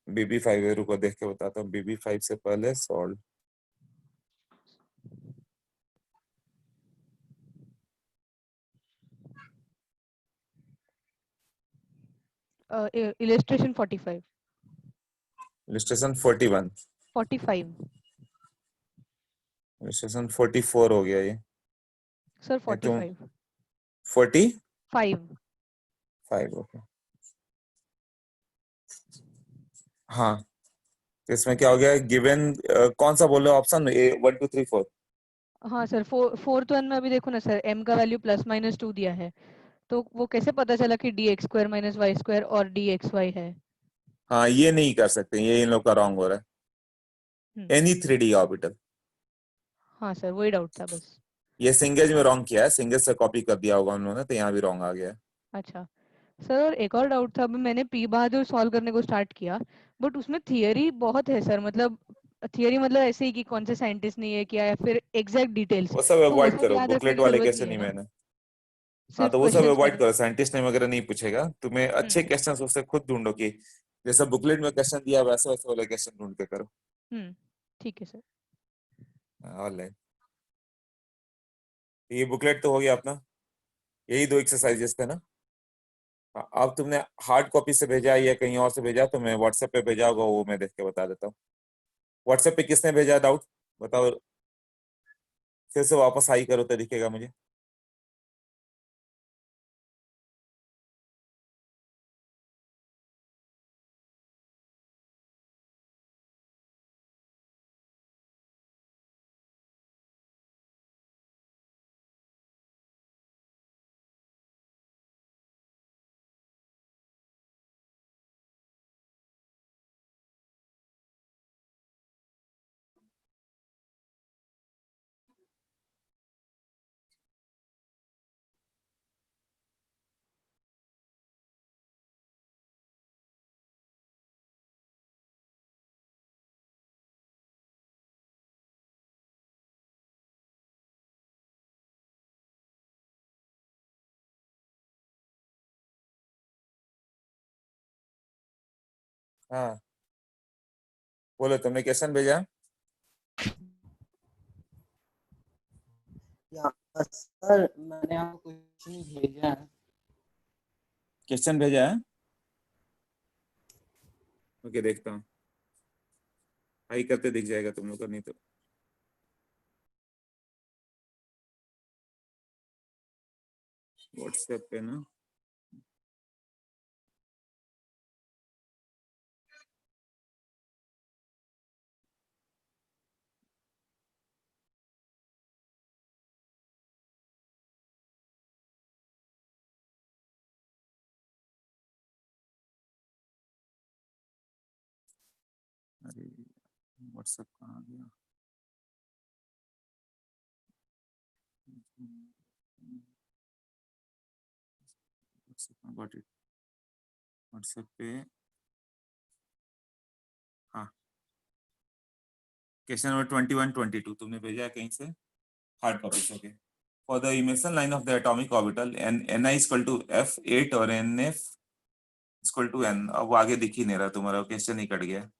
BB5 है, रुको देख के बताता हूँ। BB5 से पहले सॉल्व, इलस्ट्रेशन 45। इलस्ट्रेशन 41, 45 इलस्ट्रेशन 44 हो गया ये। सर, ये तुम 45 45 5 ओके। हाँ, तो इसमें क्या हो गया, गिवन कौन सा बोल रहे हो ऑप्शन, ए 1 2 3 4? हाँ सर, फोर्थ वन में अभी देखो ना सर, m का वैल्यू +-2 दिया है, तो वो कैसे पता चला कि dx² - y² और dxy है? हाँ, ये नहीं कर सकते, ये इन लोग का रॉन्ग हो रहा हम्म, है। एनी 3D ऑर्बिटल, हाँ सर, वही डाउट था बस। ये सिंगेज में रॉन्ग किया है, सिंगेज से कॉपी कर दिया होगा उन्होंने, तो यहाँ भी रॉन्ग आ गया है। अच्छा सर, और एक और डाउट था। अभी मैंने पी बहादुर सॉल्व करने को स्टार्ट किया, बट उसमें थियरी बहुत है सर, मतलब थियरी मतलब ऐसे ही कि कौन से साइंटिस्ट ने ये किया, या फिर एग्जैक्ट डिटेल्स, वो सब तो वो अवॉइड सब करो, याद रखने बुकलेट की वाले जरूरत नहीं क्वेश्चन है ही ना, मैंने। हाँ, सिर्फ तो वो सब क्वेश्चंस अवॉइड पढ़। करो, साइंटिस्ट ने वगैरह नहीं पूछेगा तुम्हें, अच्छे क्वेश्चन उससे खुद ढूंढो कि जैसा बुकलेट में क्वेश्चन दिया वैसे वैसे वाले क्वेश्चन ढूंढ के करो। ठीक है सर। ऑनलाइन ये बुकलेट तो हो गया अपना, यही 2 एक्सरसाइजेस थे ना। हाँ, अब तुमने हार्ड कॉपी से भेजा या कहीं और से भेजा, तो मैं व्हाट्सएप पे भेजा होगा, वो मैं देख के बता देता हूँ। व्हाट्सएप पे किसने भेजा डाउट बताओ, फिर से वापस हाई करो तो दिखेगा मुझे। हाँ, बोलो तुमने क्वेश्चन भेजा। या सर मैंने आपको क्वेश्चन भेजा है। क्वेश्चन भेजा है, ओके देखता हूँ, हाई करते दिख जाएगा तुम लोग को, नहीं तो व्हाट्सएप पे ना। अरे व्हाट्सएप कहाँ गया, गॉट इट, व्हाट्सएप पे। हाँ, क्वेश्चन नंबर 21 22 तुमने भेजा है कहीं से, हार्ड कॉपी से, okay. For the emission line of the atomic orbital ni equal to f8 और nf इक्वल टू n, अब वो आगे दिख ही नहीं रहा तुम्हारा, क्वेश्चन ही कट गया।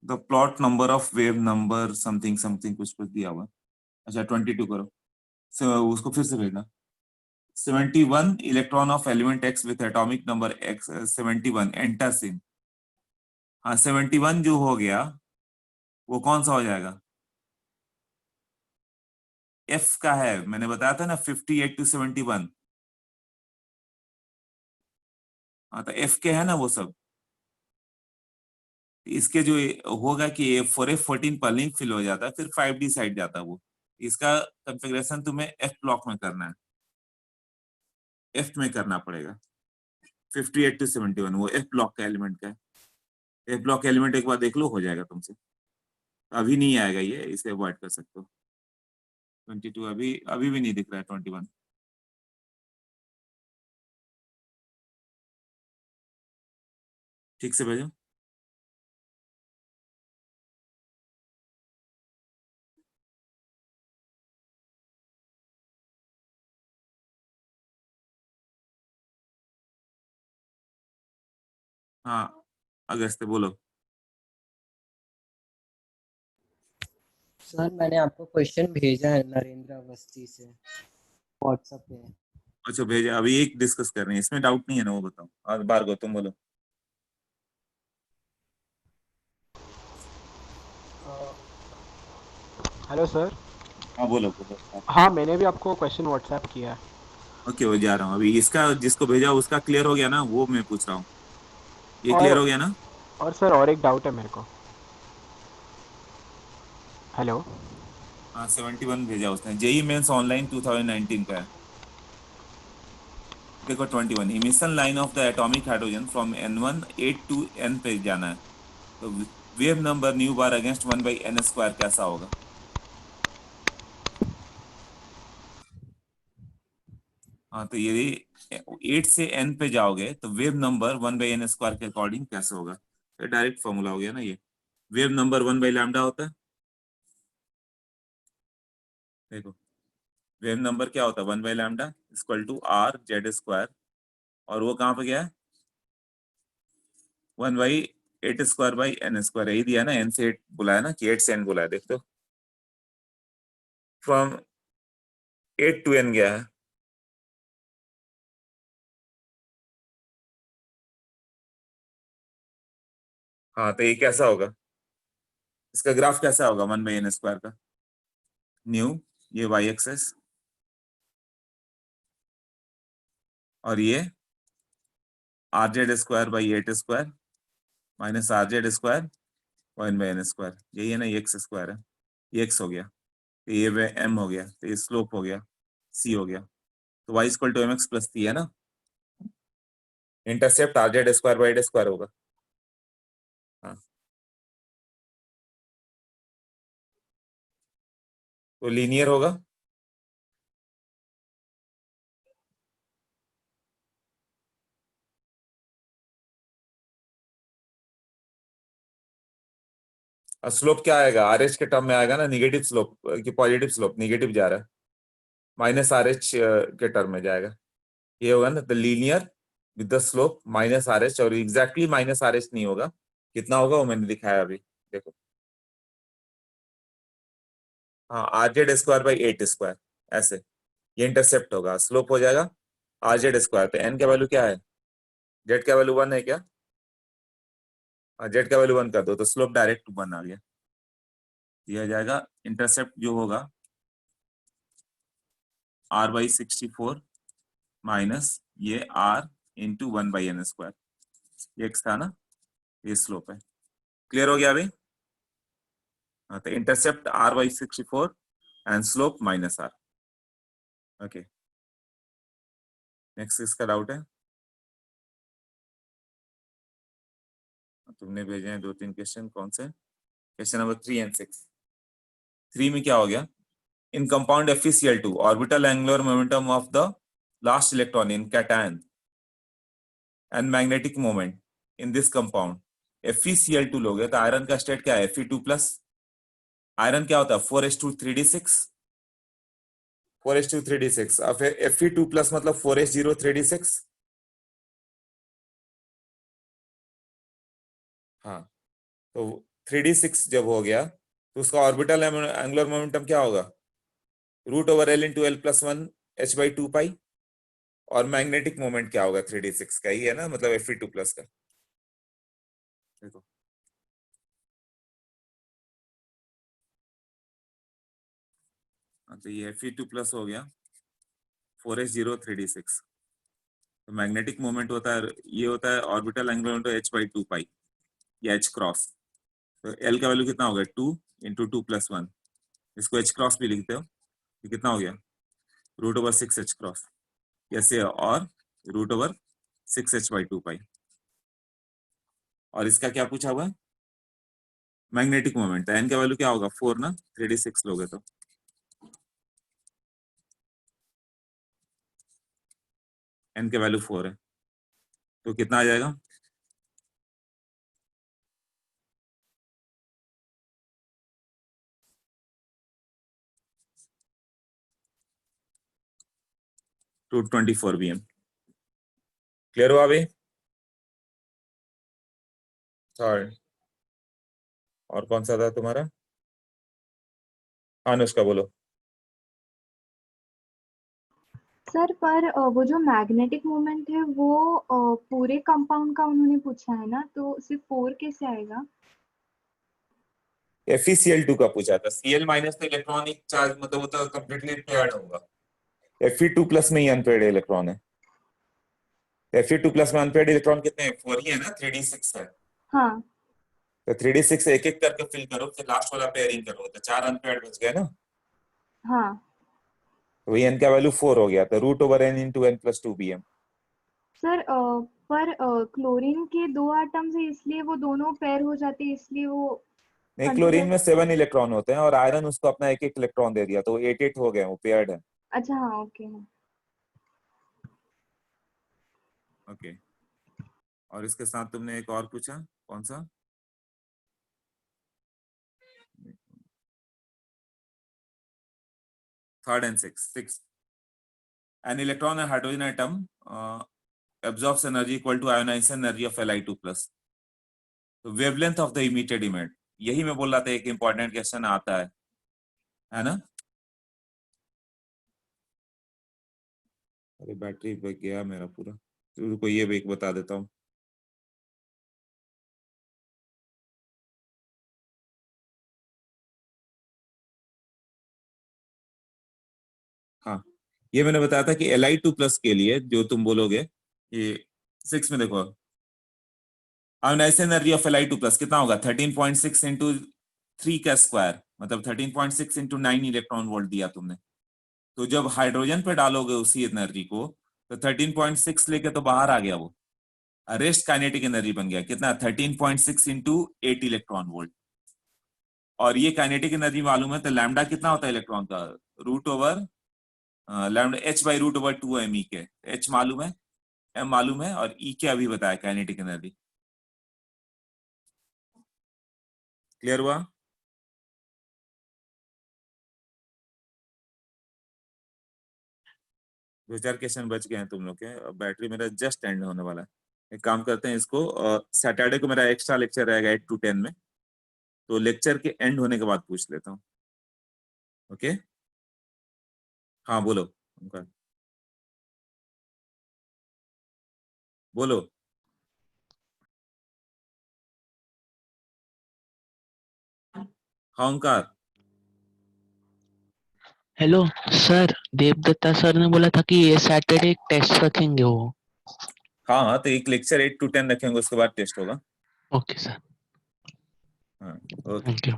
The plot number of wave number something something कुछ कुछ दिया हुआ। अच्छा 22 करो, उसको फिर से भेजना। 71 electron of element x with atomic number x 71 enters in. हाँ, 71 जो हो गया वो कौन सा हो जाएगा, f का है, मैंने बताया था ना 58 to 71। हाँ, तो f के है ना वो सब, इसके जो होगा कि फॉर F14 पर लिंक फिल हो जाता है, फिर 5D साइड जाता है वो। इसका कंफिग्रेशन तुम्हें F ब्लॉक में करना है, F में करना पड़ेगा। 58 to 71 वो F ब्लॉक का एलिमेंट का है। F ब्लॉक एलिमेंट एक बार देख लो, हो जाएगा तुमसे। अभी नहीं आएगा ये, इसे अवॉइड कर सकते हो। 22 अभी अभी भी नहीं दिख रहा है। 21 ठीक से भेजो। हाँ, अगस्त बोलो। सर मैंने आपको क्वेश्चन भेजा है नरेंद्र अवस्थी से व्हाट्सएप पे। अच्छा भेजा, अभी एक डिस्कस कर रहे हैं, इसमें डाउट नहीं है ना, वो बताओ। और बार तुम बोलो। Hello sir. हाँ बोलो बोलो। हाँ, मैंने भी आपको क्वेश्चन व्हाट्सएप किया है। ओके वो जा रहा हूँ अभी। इसका जिसको भेजा उसका क्लियर हो गया ना, वो मैं पूछ रहा हूँ। ये क्लियर और हो गया ना? सर और एक डाउट है मेरे को। हेलो। हाँ 71 भेजा उसने। जेई मेंस ऑनलाइन 2019 का है। देखो 21, emission line of the atomic hydrogen from N1 8 to N पे जाना है। तो wave number nu bar against 1/n² कैसा होगा? हाँ तो यदि 8 से n पे जाओगे तो वेव नंबर 1/n² के अकॉर्डिंग कैसे होगा? तो डायरेक्ट फॉर्मूला हो गया ना ये। वेव नंबर 1/λ होता है। देखो वेव नंबर क्या होता है? 1/λ इक्वल टू r/z²। और वो कहाँ पे गया है? 1/8² यही दिया ना। n से 8 बुलाया ना, कि 8 से n बुलाया। देख तो फ्रॉम 8 टू n गया है। हाँ तो ये कैसा होगा? इसका ग्राफ कैसा होगा 1/n² का? न्यू, ये y एक्सेस, और ये r/z² माइनस r/z² 1/n²। यही है ना, ये x² है। ये x हो गया, तो ये m हो गया, तो ये स्लोप हो गया, c हो गया। तो y equal to mx plus c है ना। इंटरसेप्ट r/z² होगा। हाँ तो लीनियर होगा। और स्लोप क्या आएगा? आर एच के टर्म में आएगा ना, निगेटिव स्लोप की पॉजिटिव स्लोप, निगेटिव जा रहा है, माइनस आर एच के टर्म में जाएगा। ये होगा ना the linear with the slope minus R H. और एग्जैक्टली माइनस आर एच नहीं होगा, कितना होगा वो मैंने दिखाया अभी। देखो हाँ, r/z²/8², ऐसे ये इंटरसेप्ट होगा। स्लोप हो जाएगा r/z²। तो n का वैल्यू क्या है? z का वैल्यू 1 है क्या? हाँ z का वैल्यू 1 कर दो तो स्लोप डायरेक्ट 1 आ गया। दिया जाएगा इंटरसेप्ट जो होगा r/64 माइनस ये r इंटू 1/n²। ये x था ना, ये स्लोप है। क्लियर हो गया अभी? हाँ तो intercept r/64 and slope minus r। Okay next इसका डाउट है? तुमने भेजे हैं 2-3 क्वेश्चन। कौन से? Question number 3 and 6। 3 में क्या हो गया? in compound FeCl2 orbital angular momentum of the last electron in cation and magnetic moment in this compound FeCl2 लोगे तो आयरन का स्टेट क्या है? Fe2+। आयरन क्या होता है? 4s2 3d6। 4s2 3d6। अब Fe2+ मतलब 4s0 3d6। हाँ तो 3d6 जब हो गया तो उसका ऑर्बिटल एंगुलर मोमेंटम क्या होगा? √L×L+1 h/2 और मैग्नेटिक मोमेंट क्या होगा? 3d6 का ही है ना, मतलब Fe2+ का। देखो तो ये Fe2+ हो गया 4s0 3d6। तो मैग्नेटिक मोमेंट होता है, ये होता है ऑर्बिटल एंगुलर मोमेंटम h/2 या h क्रॉस। तो L का वैल्यू कितना हो गया? 2 × 2+1। इसको h क्रॉस भी लिखते हो, ये कितना हो गया? √6 h क्रॉस कैसे? और √6 h/2। और इसका क्या पूछा हुआ है? Magnetic moment. तो n का वैल्यू क्या होगा? 4 ना, 3d6 लोगे तो n के वैल्यू 4 है, तो कितना आ जाएगा? To 24 bm। क्लियर हुआ अभी? थर्ड और कौन सा था तुम्हारा? अनुष्का बोलो। सर पर वो जो मैग्नेटिक मोमेंट है वो पूरे कंपाउंड का उन्होंने पूछा है ना, तो सिर्फ 4 कैसे आएगा? FeCl2 का पूछा था। Cl माइनस तो इलेक्ट्रॉनिक चार्ज मतलब वो तो कंप्लीटली पेयर्ड होगा। Fe2 प्लस में ही अनपेयर्ड इलेक्ट्रॉन है। Fe2 प्लस में अनपेयर्ड इलेक्ट्रॉन कितने हैं? 4 ही है ना, 3d6 है। हाँ तो 3d6 एक एक करके फिल करो, फिर लास्ट वाला पेयरिंग करो, तो 4 अनपेयर्ड बच गए ना। हाँ तो वही n का वैल्यू 4 हो गया, तो √n into n plus 2bm। Sir पर क्लोरीन के 2 एटम्स है इसलिए वो दोनों पेयर हो जाते हैं, इसलिए वो नहीं, consider- क्लोरीन में 7 इलेक्ट्रॉन होते हैं और आयरन उसको अपना एक एक इलेक्ट्रॉन दे दिया, तो 8 हो गए, वो पेयर्ड है। अच्छा हाँ ओके हाँ। ओके, और इसके साथ तुमने एक और पूछा, कौन सा? Third and six. An electron and hydrogen atom absorbs energy equal to ionization energy of Li2 plus. तो wavelength of the emitted image, यही मैं बोल रहा था एक इंपॉर्टेंट क्वेश्चन आता है ना? अरे बैटरी पे गया मेरा पूरा, तो रुको ये भी एक बता देता हूँ। हाँ, ये मैंने बताया था कि Li2 प्लस के लिए जो तुम बोलोगे ये 6 में देखो, ionisation energy of Li2 plus कितना होगा? 13.6 इंटू 3 का स्क्वायर, मतलब 13.6 इंटू 9 इलेक्ट्रॉन वोल्ट दिया तुमने। तो जब हाइड्रोजन पे डालोगे उसी एनर्जी को, तो 13.6 लेके तो बाहर आ गया, वो रेस्ट काइनेटिक एनर्जी बन गया कितना? 13.6 इंटू 8 इलेक्ट्रॉन वोल्ट। और ये काइनेटिक एनर्जी मालूम है, तो लैम्डा कितना होता है इलेक्ट्रॉन का? Root over lambda h by root over 2 m e के। h मालूम है, m मालूम है, और e क्या अभी बताया काइनेटिक एनर्जी। क्लियर हुआ? दो चार क्वेश्चन बच गए हैं तुम लोग के। बैटरी मेरा जस्ट एंड होने वाला है। एक काम करते हैं, इसको सैटरडे को मेरा एक्स्ट्रा लेक्चर रहेगा 8 to 10 में, तो लेक्चर के एंड होने के बाद पूछ लेता हूँ। ओके, हाँ बोलो ओंकार, बोलो। हाँ ओंकार, हेलो सर, देवदत्ता सर ने बोला था कि ये सैटरडे एक टेस्ट रखेंगे वो। हाँ तो एक लेक्चर 8 to 10 रखेंगे, उसके बाद टेस्ट होगा। ओके सर, हाँ ओके, थैंक यू।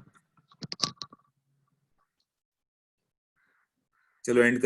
चलो एंड कर।